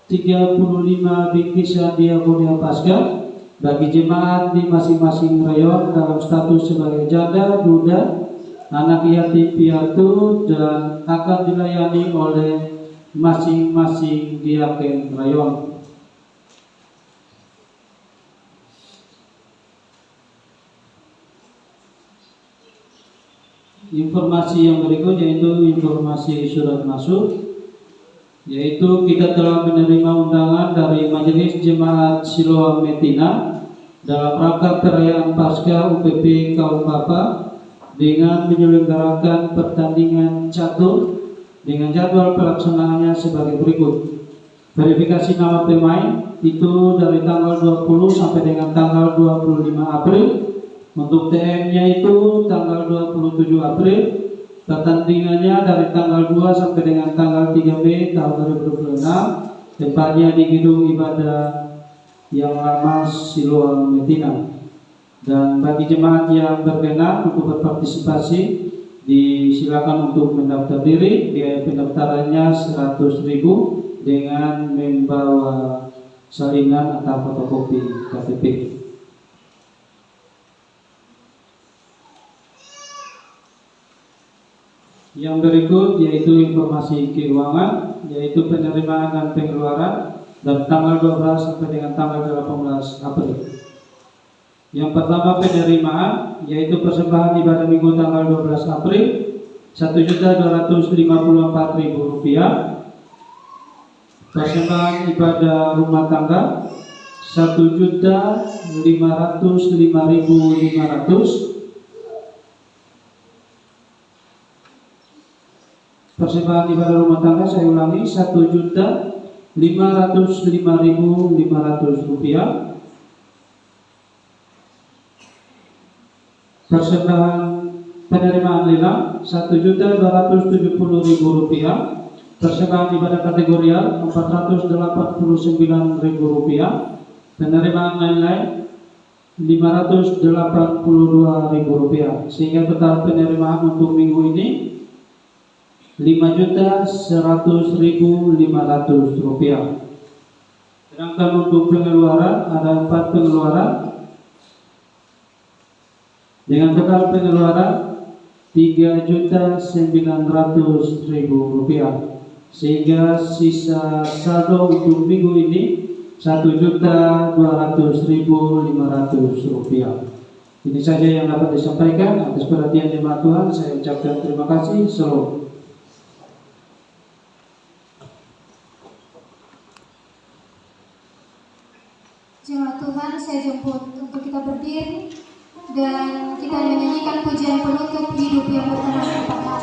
35 bingkisan diakonia Paskah bagi jemaat di masing-masing rayon dalam status sebagai janda, duda, anak yatim piatu, dan akan dilayani oleh masing-masing diaken rayon. Informasi yang berikut yaitu informasi surat masuk, yaitu kita telah menerima undangan dari Majelis Jemaat Siloam Metina dalam rangka perayaan Paskah UPP Kaum Bapa dengan menyelenggarakan pertandingan catur dengan jadwal pelaksanaannya sebagai berikut. Verifikasi nama pemain itu dari tanggal 20 sampai dengan tanggal 25 April Untuk TM-nya itu tanggal 27 April, pertandingannya dari tanggal 2 sampai dengan tanggal 3 Mei tahun 2026, tempatnya di gedung ibadah yang lama Siloam Metina. Dan bagi jemaat yang berkenan untuk berpartisipasi, disilakan untuk mendaftar diri. Biaya pendaftarannya 100.000 dengan membawa salinan atau fotokopi KTP. Yang berikut yaitu informasi keuangan, yaitu penerimaan dan pengeluaran dari tanggal 12 sampai dengan tanggal 18 April. Yang pertama penerimaan, yaitu persembahan ibadah minggu tanggal 12 April Rp1.254.000. Persembahan ibadah rumah tangga Rp1.505.500. Persembahan ibadah rumah tangga, saya ulangi, Rp1.505.500. Persembahan penerimaan lelang Rp1.270.000. Persembahan ibadah kategorial Rp489.000. Penerimaan lain-lain Rp582.000, sehingga total penerimaan untuk minggu ini Rp5.100.500. Sedangkan untuk pengeluaran ada 4 pengeluaran dengan total pengeluaran Rp3.900.000, sehingga sisa saldo untuk minggu ini Rp1.200.500. Ini saja yang dapat disampaikan. Atas perhatian jemaat Tuhan, saya ucapkan terima kasih. Shalom. Jemaat Tuhan, saya jemput untuk kita berdiri dan kita menyanyikan pujian penutup hidup yang berkenan kepada Allah.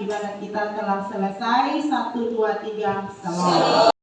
Ibadat kita telah selesai. 1, 2, 3, salam.